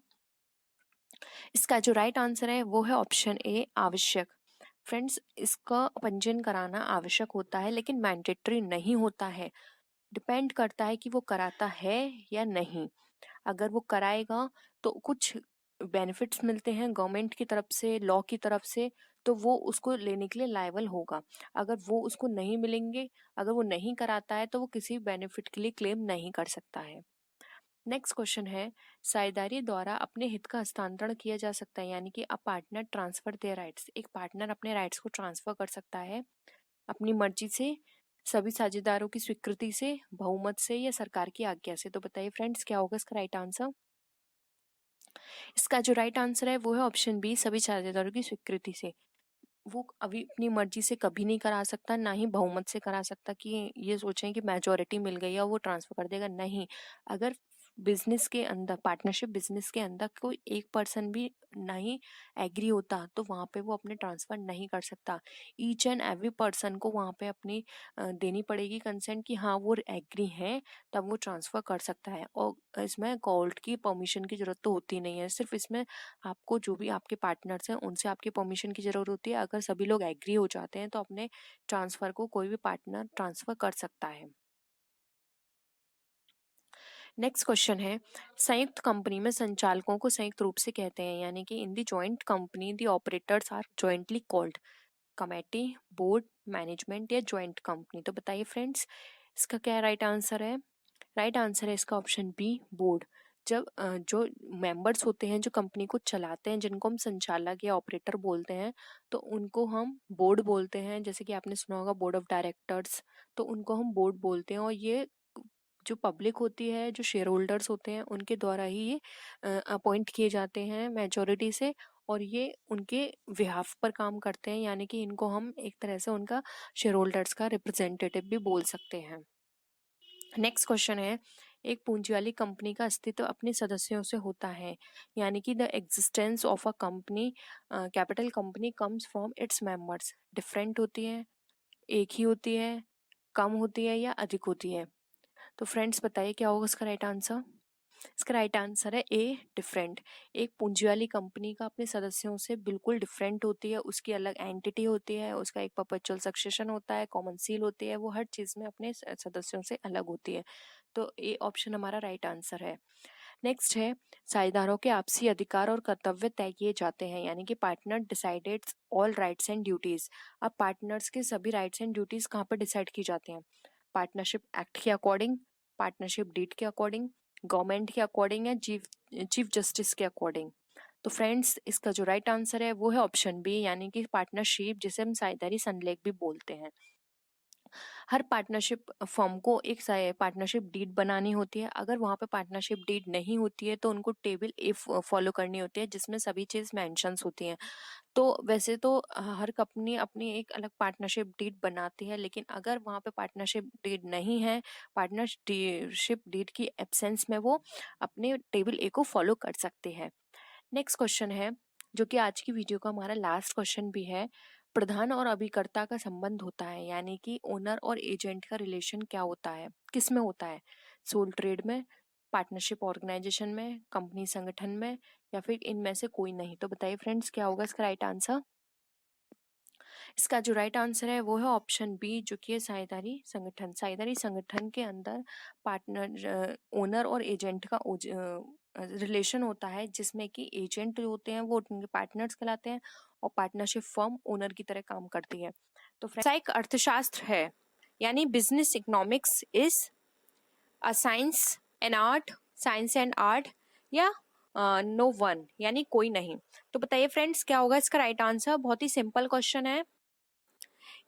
इसका जो राइट आंसर है वो है ऑप्शन ए, आवश्यक। फ्रेंड्स, इसका पंजीयन कराना आवश्यक होता है लेकिन मैंडेटरी नहीं होता है। डिपेंड करता है कि वो कराता है या नहीं। अगर वो कराएगा तो कुछ बेनिफिट्स मिलते हैं गवर्नमेंट की तरफ से, लॉ की तरफ से, तो वो उसको लेने के लिए लायबल होगा। अगर वो उसको नहीं मिलेंगे, अगर वो नहीं कराता है तो वो किसी बेनिफिट के लिए क्लेम नहीं कर सकता है। नेक्स्ट क्वेश्चन है, साझेदारी द्वारा अपने हित का हस्तांतरण किया जा सकता है, यानी कि a partner transfer their rights. एक पार्टनर अपने राइट्स को ट्रांसफर कर सकता है अपनी मर्जी से, सभी साझेदारों की स्वीकृति से, बहुमत से या सरकार की आज्ञा से। तो बताइए फ्रेंड्स, क्या होगा इसका राइट आंसर? इसका जो राइट आंसर है वो है ऑप्शन बी, सभी साझेदारों की स्वीकृति से। वो अभी अपनी मर्जी से कभी नहीं करा सकता, ना ही बहुमत से करा सकता कि ये सोचें कि मेजोरिटी मिल गई है और वो ट्रांसफर कर देगा, नहीं। अगर बिजनेस के अंदर, पार्टनरशिप बिजनेस के अंदर कोई एक पर्सन भी नहीं एग्री होता तो वहां पे वो अपने ट्रांसफर नहीं कर सकता। ईच एंड एवरी पर्सन को वहां पे अपनी देनी पड़ेगी कंसेंट कि हाँ वो एग्री हैं, तब वो ट्रांसफर कर सकता है। और इसमें कोर्ट की परमिशन की जरूरत तो होती नहीं है, सिर्फ इसमें आपको जो भी आपके पार्टनर्स हैं उनसे आपकी परमिशन की जरूरत होती है। अगर सभी लोग एग्री हो जाते हैं तो अपने ट्रांसफर को कोई भी पार्टनर ट्रांसफर कर सकता है। नेक्स्ट क्वेश्चन है, संयुक्त कंपनी में संचालकों को संयुक्त रूप से कहते हैं, यानी कि in the joint company the operators are jointly called committee, board, management या जॉइंट कंपनी। तो बताइए फ्रेंड्स, इसका क्या राइट आंसर है? राइट आंसर है इसका ऑप्शन बी, बोर्ड। जब जो मेंबर्स होते हैं जो कंपनी को चलाते हैं, जिनको हम संचालक या ऑपरेटर बोलते हैं, तो उनको हम बोर्ड बोलते हैं। जैसे कि आपने सुना होगा बोर्ड ऑफ डायरेक्टर्स, तो उनको हम बोर्ड बोलते हैं। और ये जो पब्लिक होती है, जो शेयर होल्डर्स होते हैं, उनके द्वारा ही ये अपॉइंट किए जाते हैं मेजोरिटी से, और ये उनके बिहाफ पर काम करते हैं, यानी कि इनको हम एक तरह से उनका शेयर होल्डर्स का रिप्रेजेंटेटिव भी बोल सकते हैं। नेक्स्ट क्वेश्चन है, एक पूंजी वाली कंपनी का अस्तित्व अपने सदस्यों से होता है, यानी कि the existence of a company, capital company comes from its members. Different होती है, एक ही होती है, कम होती है या अधिक होती है? तो फ्रेंड्स बताइए क्या होगा इसका राइट आंसर? इसका राइट आंसर है ए, डिफरेंट। एक पूंजी वाली कंपनी का अपने सदस्यों से बिल्कुल डिफरेंट होती है, उसकी अलग एंटिटी होती है, उसका एक परपेचुअल सक्सेशन होता है, कॉमन सील होती है, वो हर चीज में अपने सदस्यों से अलग होती है। तो ए ऑप्शन हमारा राइट आंसर है। नेक्स्ट है, साझेदारों के आपसी अधिकार और कर्तव्य तय किए जाते हैं, यानी कि partner decided all rights and duties. अब पार्टनर्स के सभी राइट्स एंड ड्यूटीज कहाँ पर डिसाइड की जाती हैं? पार्टनरशिप एक्ट के अकॉर्डिंग, पार्टनरशिप डीड के अकॉर्डिंग, गवर्नमेंट के अकॉर्डिंग या चीफ जस्टिस के अकॉर्डिंग। तो फ्रेंड्स, इसका जो राइट आंसर है वो है ऑप्शन बी, यानी कि पार्टनरशिप, जिसे हम साझेदारी संलेख भी बोलते हैं। हर पार्टनरशिप फर्म को एक पार्टनरशिप डीड बनानी होती है। अगर वहां पे पार्टनरशिप डीड नहीं होती है तो उनको टेबल ए फॉलो करनी होती है, जिसमें सभी चीज मेंशंस होती हैं। तो वैसे तो हर कंपनी अपनी एक अलग पार्टनरशिप डीड बनाती है, लेकिन अगर वहां पे पार्टनरशिप डीड नहीं है, पार्टनरशिप डीड की एब्सेंस में वो अपने टेबल ए को फॉलो कर सकते हैं। नेक्स्ट क्वेश्चन है, जो कि आज की वीडियो का हमारा लास्ट क्वेश्चन भी है, प्रधान और अभिकर्ता का संबंध होता है, यानी कि ओनर और एजेंट का रिलेशन क्या होता है, किस में होता है? सोल ट्रेड में, पार्टनरशिप ऑर्गेनाइजेशन में, कंपनी संगठन में, या फिर इनमें से कोई नहीं? तो बताइए फ्रेंड्स, क्या होगा इसका राइट आंसर? इसका जो राइट आंसर है वो है ऑप्शन बी, जो कि है साझेदारी संगठन। साझेदारी संगठन के अंदर पार्टनर, ओनर और एजेंट का रिलेशन होता है, जिसमें कि एजेंट जो होते हैं वो उनके पार्टनर्स कहलाते हैं और पार्टनरशिप फर्म ओनर की तरह काम करती है। तो व्यावसायिक अर्थशास्त्र है, यानी business economics is a science and art, science and art, या नो वन, यानी कोई नहीं? तो बताइए फ्रेंड्स, क्या होगा इसका राइट आंसर? बहुत ही सिंपल क्वेश्चन है।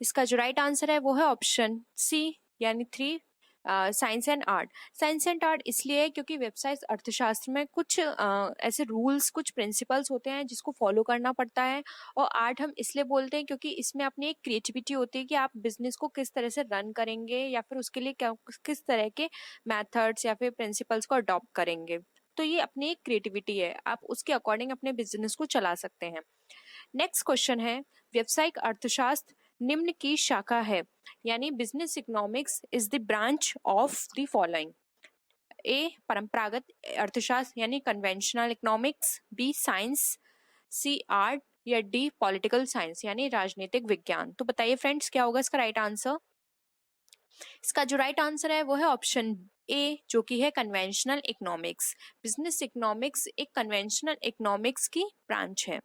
इसका जो राइट आंसर है वो है ऑप्शन सी, यानी 3, science and art. Science and art इसलिए है क्योंकि व्यवसाय अर्थशास्त्र में कुछ ऐसे रूल्स, कुछ प्रिंसिपल्स होते हैं जिसको फॉलो करना पड़ता है। और आर्ट हम इसलिए बोलते हैं क्योंकि इसमें अपनी एक क्रिएटिविटी होती है कि आप बिजनेस को किस तरह से रन करेंगे, या फिर उसके लिए किस तरह के मेथड्स या फिर प्रिंसिपल्स को अडॉप्ट करेंगे। तो ये अपनी एक क्रिएटिविटी है, आप उसके अकॉर्डिंग अपने बिजनेस को चला सकते हैं। नेक्स्ट क्वेश्चन है, व्यावसायिक अर्थशास्त्र निम्न की शाखा है, यानी business economics is the branch of the following. A परंपरागत अर्थशास्त्र यानी conventional economics, B science, C art या डी पॉलिटिकल साइंस यानी राजनीतिक विज्ञान। तो बताइए फ्रेंड्स क्या होगा इसका राइट आंसर। इसका जो राइट आंसर है वो है ऑप्शन ए, जो कि है कन्वेंशनल इकोनॉमिक्स। बिजनेस इकोनॉमिक्स एक कन्वेंशनल इकोनॉमिक्स की ब्रांच है।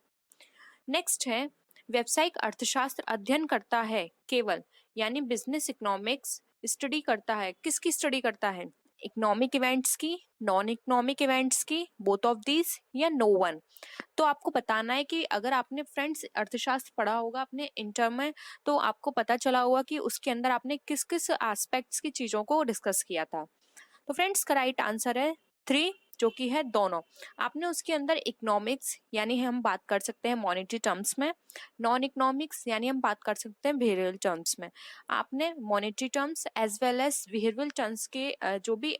नेक्स्ट है व्यावसायिक अर्थशास्त्र अध्ययन करता है केवल यानी बिजनेस इकोनॉमिक्स स्टडी करता है, किसकी स्टडी करता है, इकोनॉमिक इवेंट्स की, नॉन इकोनॉमिक इवेंट्स की, बोथ ऑफ दीज या नो वन। तो आपको बताना है कि अगर आपने फ्रेंड्स अर्थशास्त्र पढ़ा होगा अपने इंटर में तो आपको पता चला होगा कि उसके अंदर आपने किस किस एस्पेक्ट्स की चीजों को डिस्कस किया था। तो फ्रेंड्स का राइट आंसर है 3, जो कि है दोनों। आपने उसके अंदर इकोनॉमिक्स यानी हम बात कर सकते हैं मॉनेटरी टर्म्स में, नॉन इकोनॉमिक्स यानी हम बात कर सकते हैं बिहेवियरल टर्म्स में। आपने monetary terms as well as behavioural terms के जो भी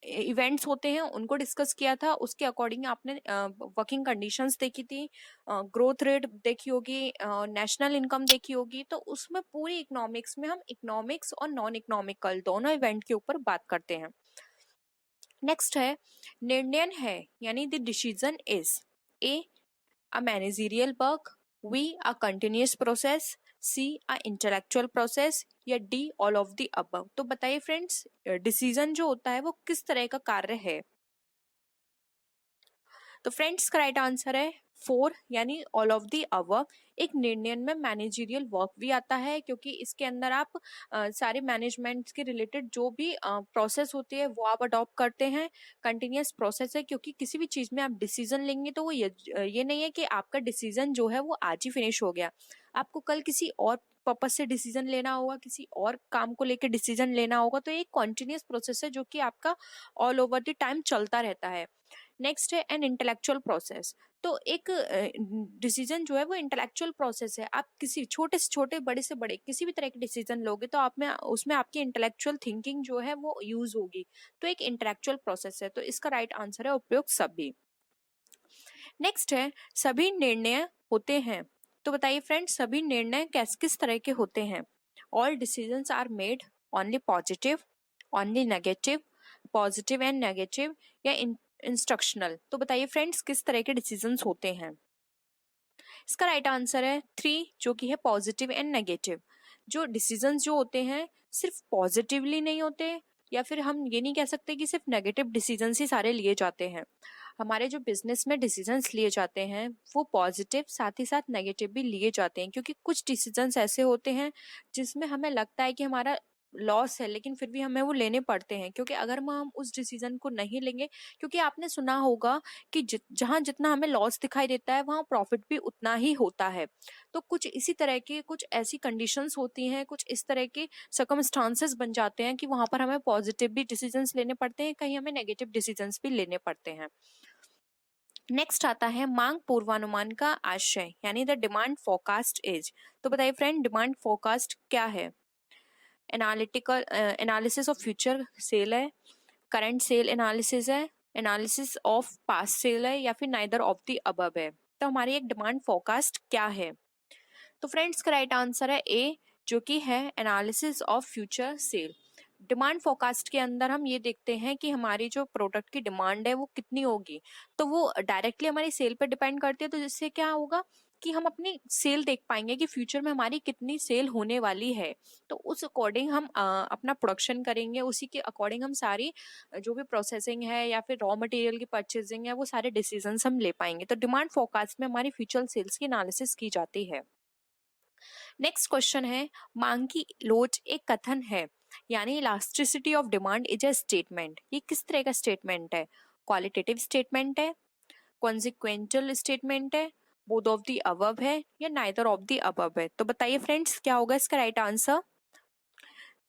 इवेंट्स होते हैं उनको डिस्कस किया था। उसके अकॉर्डिंग आपने वर्किंग कंडीशंस देखी थी, ग्रोथ रेट देखी होगी, नेशनल इनकम देखी होगी। तो उसमें पूरी इकोनॉमिक्स में हम इकोनॉमिक्स और नॉन इकोनॉमिकल दोनों इवेंट के ऊपर बात करते हैं। नेक्स्ट है निर्णय है यानी the decision is A a managerial work, B a continuous process, C a intellectual process या D all of the above. तो बताइए फ्रेंड्स डिसीजन जो होता है वो किस तरह का कार्य है। तो फ्रेंड्स का राइट आंसर है 4 यानी ऑल ऑफ दी अबव। एक निर्णय में मैनेजरियल वर्क भी आता है क्योंकि इसके अंदर आप सारे मैनेजमेंट के रिलेटेड जो भी प्रोसेस होती है वो आप अडॉप्ट करते हैं। कंटिन्यूअस प्रोसेस है क्योंकि किसी भी चीज में आप डिसीजन लेंगे तो वो ये नहीं है कि आपका डिसीजन जो है वो आज ही फिनिश हो गया। आपको कल किसी और पर्पज से डिसीजन लेना होगा, किसी और काम को लेकर डिसीजन लेना होगा। तो एक कॉन्टिन्यूअस प्रोसेस है जो कि आपका ऑल ओवर द टाइम चलता रहता है। नेक्स्ट है एन इंटेलेक्चुअल प्रोसेस। तो एक डिसीजन जो है वो इंटेलेक्चुअल प्रोसेस है। आप किसी छोटे से छोटे, बड़े से बड़े किसी भी तरह के डिसीजन लोगे तो आप में उसमें आपकी इंटेलेक्चुअल थिंकिंग जो है वो यूज होगी। तो एक इंटेलेक्चुअल प्रोसेस है। तो इसका राइट आंसर है उपयुक्त सभी। नेक्स्ट है सभी निर्णय होते हैं। तो बताइए फ्रेंड्स सभी निर्णय किस तरह के होते हैं। All decisions are made only positive, only negative, positive and negative या इंस्ट्रक्शनल। तो बताइए फ्रेंड्स किस तरह के डिसीजंस होते हैं। इसका राइट आंसर है 3, जो कि है पॉजिटिव एंड नेगेटिव। जो डिसीजंस जो होते हैं सिर्फ पॉजिटिवली नहीं होते या फिर हम ये नहीं कह सकते कि सिर्फ नेगेटिव डिसीजंस ही सारे लिए जाते हैं। हमारे जो बिजनेस में डिसीजंस लिए जाते हैं वो पॉजिटिव साथ ही साथ नेगेटिव भी लिए जाते हैं क्योंकि कुछ डिसीजंस ऐसे होते हैं जिसमें हमें लगता है कि हमारा लॉस है लेकिन फिर भी हमें वो लेने पड़ते हैं क्योंकि अगर हम उस डिसीजन को नहीं लेंगे, क्योंकि आपने सुना होगा कि जहां जितना हमें लॉस दिखाई देता है वहां प्रॉफिट भी उतना ही होता है। तो कुछ इसी तरह के कुछ ऐसी कंडीशंस होती हैं, कुछ इस तरह के सर्कमस्टांसेस बन जाते हैं कि वहां पर हमें पॉजिटिव भी डिसीजंस लेने पड़ते हैं, कहीं हमें नेगेटिव डिसीजंस भी लेने पड़ते हैं। नेक्स्ट आता है मांग पूर्वानुमान का आशय यानी द डिमांड फोरकास्ट इज। तो बताइए फ्रेंड डिमांड फोरकास्ट क्या है। Analytical analysis of future cell है, करंट सेल एनालिसिस है, एनालिसिस ऑफ पास्ट सेल है या फिर नाइदर ऑफ द अबव है। तो हमारी एक डिमांड फोरकास्ट क्या है। तो फ्रेंड्स का राइट आंसर है ए, जो कि है analysis of future cell. Demand forecast के अंदर हम ये देखते हैं कि हमारी जो प्रोडक्ट की डिमांड है वो कितनी होगी। तो वो डायरेक्टली हमारी सेल पर डिपेंड करती है। तो जिससे क्या होगा कि हम अपनी सेल देख पाएंगे कि फ्यूचर में हमारी कितनी सेल होने वाली है। तो उस अकॉर्डिंग हम अपना प्रोडक्शन करेंगे, उसी के अकॉर्डिंग हम सारी जो भी प्रोसेसिंग है या फिर रॉ मटेरियल की परचेजिंग है वो सारे डिसीजंस हम ले पाएंगे। तो डिमांड फोरकास्ट में हमारी फ्यूचर सेल्स की एनालिसिस की जाती है। नेक्स्ट क्वेश्चन है मांग की लोच एक कथन है यानी elasticity of demand is a statement. ये किस तरह का स्टेटमेंट है। क्वालिटेटिव स्टेटमेंट है, कॉन्सिक्वेंशियल स्टेटमेंट है, बोथ ऑफ द अबव है या नाइदर ऑफ द अबव है। तो बताइए फ्रेंड्स क्या होगा इसका right answer.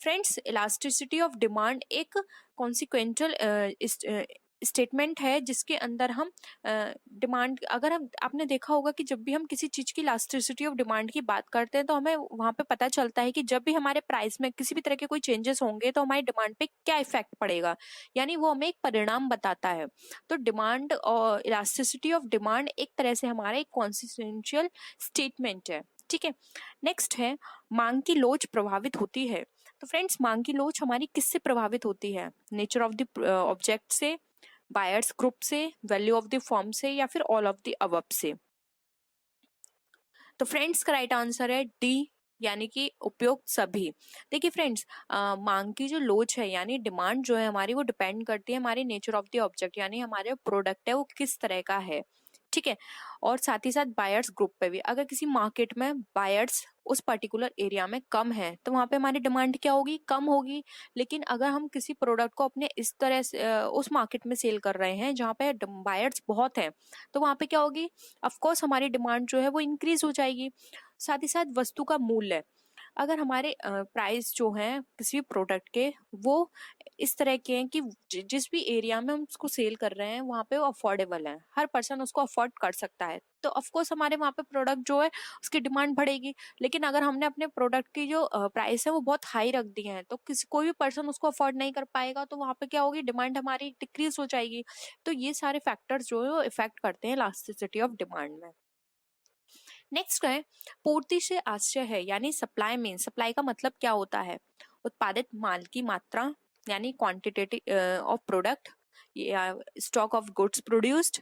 Friends elasticity of demand एक कॉन्सिक्वेंशियल स्टेटमेंट है जिसके अंदर हम डिमांड, अगर हम, आपने देखा होगा कि जब भी हम किसी चीज की इलास्टिसिटी ऑफ डिमांड की बात करते हैं तो हमें वहां पे पता चलता है कि जब भी हमारे प्राइस में किसी भी तरह के कोई चेंजेस होंगे तो हमारी डिमांड पे क्या इफेक्ट पड़ेगा, यानी वो हमें एक परिणाम बताता है। तो डिमांड और इलास्टिसिटी ऑफ डिमांड एक तरह से हमारा एक कॉन्सिक्वेंशियल स्टेटमेंट है। ठीक है, नेक्स्ट है मांग की लोच प्रभावित होती है। तो फ्रेंड्स, मांग की लोच हमारी किससे प्रभावित होती है? नेचर ऑफ द ऑब्जेक्ट से, बायर्स ग्रुप से, वैल्यू ऑफ द फर्म से, या फिर ऑल ऑफ द अबव से। तो फ्रेंड्स का राइट आंसर है डी, यानी कि उपयुक्त सभी। देखिए फ्रेंड्स, मांग की जो लोच है यानी डिमांड जो है हमारी, वो डिपेंड करती है हमारी नेचर ऑफ द ऑब्जेक्ट, यानी हमारे प्रोडक्ट है वो किस तरह का है। ठीक है, और साथ ही साथ बायर्स ग्रुप पे भी, अगर किसी मार्केट में बायर्स उस पर्टिकुलर एरिया में कम है तो वहां पे हमारी डिमांड क्या होगी? कम होगी। लेकिन अगर हम किसी प्रोडक्ट को अपने इस तरह से उस मार्केट में सेल कर रहे हैं जहाँ पे बायर्स बहुत हैं, तो वहां पे क्या होगी? ऑफ कोर्स हमारी डिमांड जो है वो इंक्रीज हो जाएगी। साथ ही साथ वस्तु का मूल्य, अगर हमारे प्राइस जो हैं किसी भी प्रोडक्ट के वो इस तरह के हैं कि जिस भी एरिया में हम उसको सेल कर रहे हैं वहाँ पे वो अफोर्डेबल है, हर पर्सन उसको अफोर्ड कर सकता है, तो ऑफ कोर्स हमारे वहाँ पे प्रोडक्ट जो है उसकी डिमांड बढ़ेगी। लेकिन अगर हमने अपने प्रोडक्ट की जो प्राइस है वो बहुत हाई रख दी है तो किसी कोई भी पर्सन उसको अफोर्ड नहीं कर पाएगा, तो वहाँ पे क्या होगी? डिमांड हमारी डिक्रीज हो जाएगी। तो ये सारे फैक्टर्स जो है वो इफेक्ट करते हैं इलास्टिसिटी ऑफ डिमांड में। नेक्स्ट है पूर्ति से आशय है, यानी सप्लाई मीन, सप्लाई का मतलब क्या होता है? उत्पादित माल की मात्रा, यानी क्वांटिटी ऑफ प्रोडक्ट, या stock of goods produced,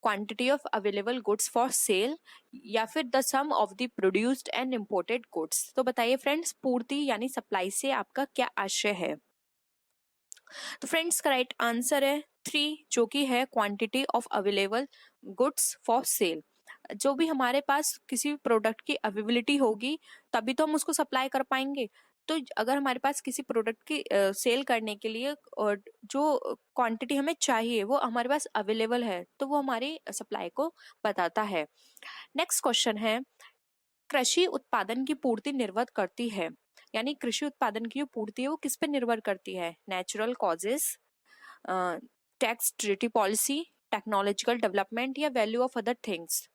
quantity of available goods for sale, या फिर the sum of the produced and imported goods. तो बताइए फ्रेंड्स, पूर्ति यानी सप्लाई से आपका क्या आशय है? तो फ्रेंड्स का राइट आंसर है 3, जो कि है quantity of available goods for cell. जो भी हमारे पास किसी भी प्रोडक्ट की अवेलेबिलिटी होगी तभी तो हम उसको सप्लाई कर पाएंगे। तो अगर हमारे पास किसी प्रोडक्ट की सेल करने के लिए जो क्वांटिटी हमें चाहिए वो हमारे पास अवेलेबल है तो वो हमारी सप्लाई को बताता है। नेक्स्ट क्वेश्चन है कृषि उत्पादन की पूर्ति निर्भर करती है, यानी कृषि उत्पादन की जो पूर्ति है वो किस पे निर्भर करती है? Natural causes, tax treaty policy, technological development, या value of other things.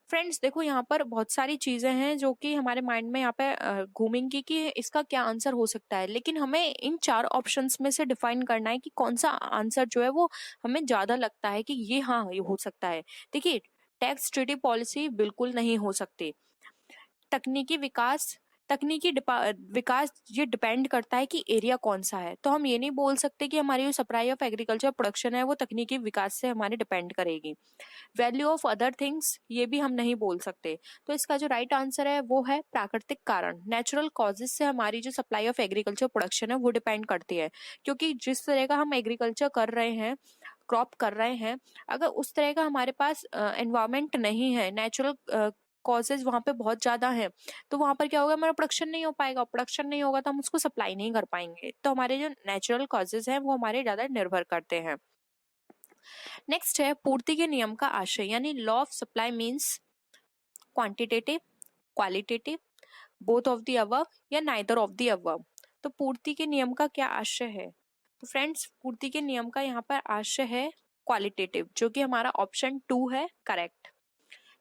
Friends देखो, यहाँ पर बहुत सारी चीजें हैं जो कि हमारे माइंड में यहाँ पे घूमेंगी कि इसका क्या आंसर हो सकता है, लेकिन हमें इन 4 ऑप्शंस में से डिफाइन करना है कि कौन सा आंसर जो है वो हमें ज्यादा लगता है कि ये, हाँ ये हो सकता है। देखिए, टैक्स ट्रीटी पॉलिसी बिल्कुल नहीं हो सकती। तकनीकी विकास, विकास ये डिपेंड करता है कि एरिया कौन सा है, तो हम ये नहीं बोल सकते कि हमारी जो सप्लाई ऑफ एग्रीकल्चर प्रोडक्शन है वो तकनीकी विकास से हमारे डिपेंड करेगी। वैल्यू ऑफ अदर थिंग्स ये भी हम नहीं बोल सकते। तो इसका जो राइट आंसर है वो है प्राकृतिक कारण, नेचुरल कॉजेज से हमारी जो सप्लाई ऑफ एग्रीकल्चर प्रोडक्शन है वो डिपेंड करती है। क्योंकि जिस तरह का हम एग्रीकल्चर कर रहे हैं, क्रॉप कर रहे हैं, अगर उस तरह का हमारे पास एनवायरमेंट नहीं है, नेचुरल कॉजेज वहां पे बहुत ज्यादा है, तो वहां पर क्या होगा? हमारा प्रोडक्शन नहीं हो पाएगा, प्रोडक्शन नहीं होगा तो हम उसको सप्लाई नहीं कर पाएंगे। तो हमारे जो नेचुरल कॉजेज हैं वो हमारे ज्यादा निर्भर करते हैं। नेक्स्ट है पूर्ति के नियम का आशय, यानी law of supply means quantitative, qualitative, both of the above, या नाइदर ऑफ द अबव। तो पूर्ति के नियम का क्या आशय है? तो फ्रेंड्स, पूर्ति के नियम का यहाँ पर आशय है क्वालिटेटिव, जो कि हमारा ऑप्शन 2 है करेक्ट।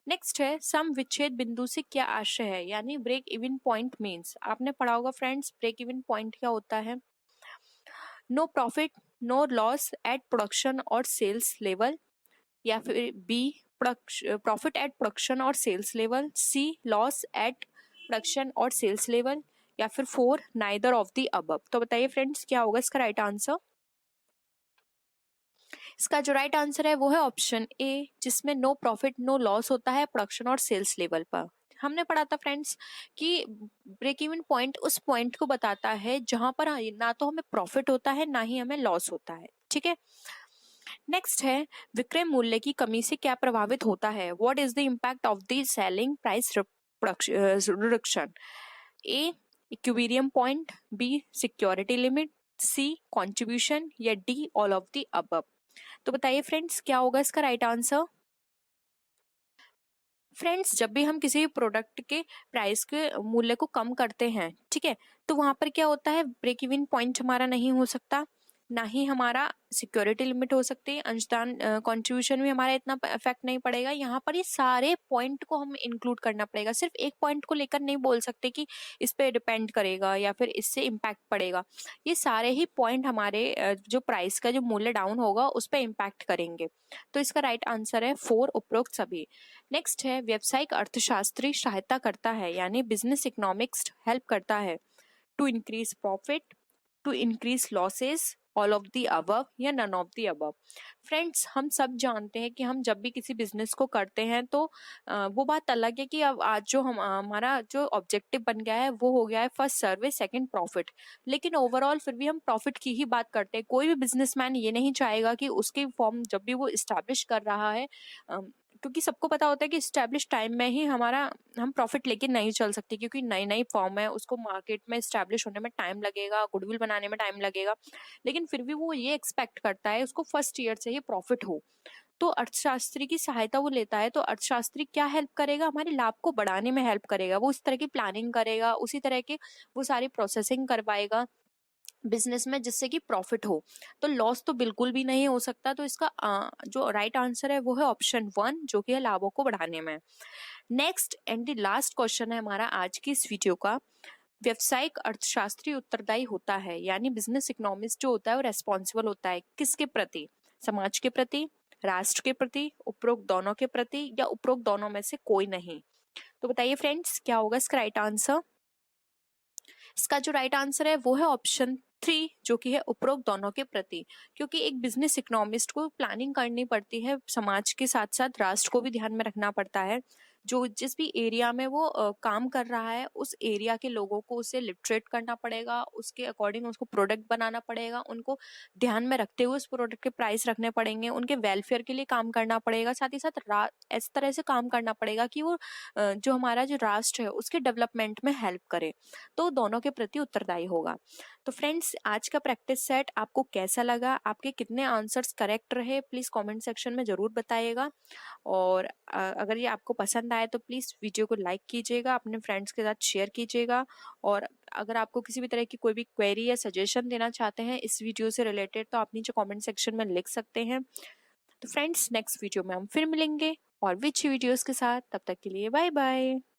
नेक्स्ट है सम विच्छेद बिंदु से क्या आशय है, यानी ब्रेक इवन पॉइंट मीन्स, आपने पढ़ा होगा फ्रेंड्स ब्रेक इवन पॉइंट क्या होता है? No profit no loss at production और सेल्स लेवल, या फिर बी प्रॉफिट एट प्रोडक्शन और sales level, C loss at production और सेल्स लेवल, या फिर 4 नाइदर ऑफ द अबव। तो बताइए फ्रेंड्स क्या होगा इसका राइट आंसर? इसका जो राइट आंसर है वो है ऑप्शन ए, जिसमें नो प्रॉफिट नो लॉस होता है प्रोडक्शन और सेल्स लेवल पर। हमने पढ़ा था फ्रेंड्स कि ब्रेक इवन पॉइंट उस पॉइंट को बताता है जहां पर ना तो हमें प्रॉफिट होता है ना ही हमें लॉस होता है। ठीक है, नेक्स्ट है विक्रय मूल्य की कमी से क्या प्रभावित होता है? What is the impact of the selling price reduction? A equilibrium point, B security limit, C contribution, या D all of the above. तो बताइए फ्रेंड्स क्या होगा इसका राइट आंसर? फ्रेंड्स जब भी हम किसी भी प्रोडक्ट के प्राइस के मूल्य को कम करते हैं, ठीक है, तो वहां पर क्या होता है? ब्रेक इवन पॉइंट हमारा नहीं हो सकता, ना ही हमारा सिक्योरिटी लिमिट हो सकती है, अंशदान कंट्रीब्यूशन भी हमारा इतना इफेक्ट नहीं पड़ेगा। यहाँ पर ये सारे पॉइंट को हम इंक्लूड करना पड़ेगा, सिर्फ एक पॉइंट को लेकर नहीं बोल सकते कि इस पे डिपेंड करेगा या फिर इससे इम्पैक्ट पड़ेगा। ये सारे ही पॉइंट हमारे जो प्राइस का जो मूल्य डाउन होगा उस पर इम्पैक्ट करेंगे। तो इसका राइट आंसर है 4 उपरोक्त सभी। नेक्स्ट है व्यावसायिक अर्थशास्त्री सहायता करता है यानी बिजनेस इकोनॉमिक्स हेल्प करता है to increase profit, to increase losses, all of the above या none of the above. Friends, हम सब जानते हैं कि हम जब भी किसी बिजनेस को करते हैं तो वो बात अलग है कि अब आज जो हमारा जो ऑब्जेक्टिव बन गया है वो हो गया है फर्स्ट सर्विस सेकंड प्रॉफिट, लेकिन ओवरऑल फिर भी हम प्रॉफिट की ही बात करते हैं। कोई भी बिजनेसमैन ये नहीं चाहेगा कि उसकी फॉर्म जब भी वो इस्टेब्लिश कर रहा है, क्योंकि सबको पता होता है कि इस्टेब्लिश टाइम में ही हम प्रॉफिट लेके नहीं चल सकते, क्योंकि नई नई फॉर्म है, उसको मार्केट में इस्टेब्लिश होने में टाइम लगेगा, गुडविल बनाने में टाइम लगेगा, लेकिन फिर भी वो ये एक्सपेक्ट करता है उसको फर्स्ट ईयर से ही प्रॉफिट हो। तो अर्थशास्त्री की सहायता वो लेता है। तो अर्थशास्त्री क्या हेल्प करेगा? हमारे लाभ को बढ़ाने में हेल्प करेगा। वो इस तरह की प्लानिंग करेगा, उसी तरह के वो सारी प्रोसेसिंग करवाएगा बिजनेस में जिससे कि प्रॉफिट हो। तो लॉस तो बिल्कुल भी नहीं हो सकता। तो इसका जो राइट आंसर है वो है ऑप्शन 1, जो कि है लाभों को बढ़ाने में। Next and the last question है हमारा आज की इस वीडियो का। व्यवसायिक अर्थशास्त्री उत्तरदायी होता है यानी बिजनेस इकोनॉमिस्ट जो होता है वो रेस्पॉन्सिबल होता है किसके प्रति? समाज के प्रति, राष्ट्र के प्रति, उपरोक्त दोनों के प्रति, या उपरोक्त दोनों में से कोई नहीं? तो बताइए फ्रेंड्स, क्या होगा इसका राइट आंसर? इसका जो राइट आंसर है वो है ऑप्शन 3, जो कि है उपरोक्त दोनों के प्रति। क्योंकि एक बिजनेस इकोनॉमिस्ट को प्लानिंग करनी पड़ती है, समाज के साथ साथ राष्ट्र को भी ध्यान में रखना पड़ता है। जो जिस भी एरिया में वो काम कर रहा है उस एरिया के लोगों को उसे लिटरेट करना पड़ेगा, उसके अकॉर्डिंग उसको प्रोडक्ट बनाना पड़ेगा, उनको ध्यान में रखते हुए उस प्रोडक्ट के प्राइस रखने पड़ेंगे, उनके वेलफेयर के लिए काम करना पड़ेगा, साथ ही साथ इस तरह से काम करना पड़ेगा कि वो जो हमारा जो राष्ट्र है उसके डेवलपमेंट में हेल्प करे। तो दोनों के प्रति उत्तरदायी होगा। तो फ्रेंड्स, आज का प्रैक्टिस सेट आपको कैसा लगा? आपके कितने आंसर्स करेक्ट रहे? प्लीज कमेंट सेक्शन में जरूर बताइएगा। और अगर ये आपको पसंद आए तो प्लीज वीडियो को लाइक कीजिएगा, अपने फ्रेंड्स के साथ शेयर कीजिएगा। और अगर आपको किसी भी तरह की कोई भी क्वेरी या सजेशन देना चाहते हैं इस वीडियो से रिलेटेड तो आप नीचे कमेंट सेक्शन में लिख सकते हैं। तो फ्रेंड्स, नेक्स्ट वीडियो में हम फिर मिलेंगे और भी अच्छी वीडियोस के साथ। तब तक के लिए बाय बाय।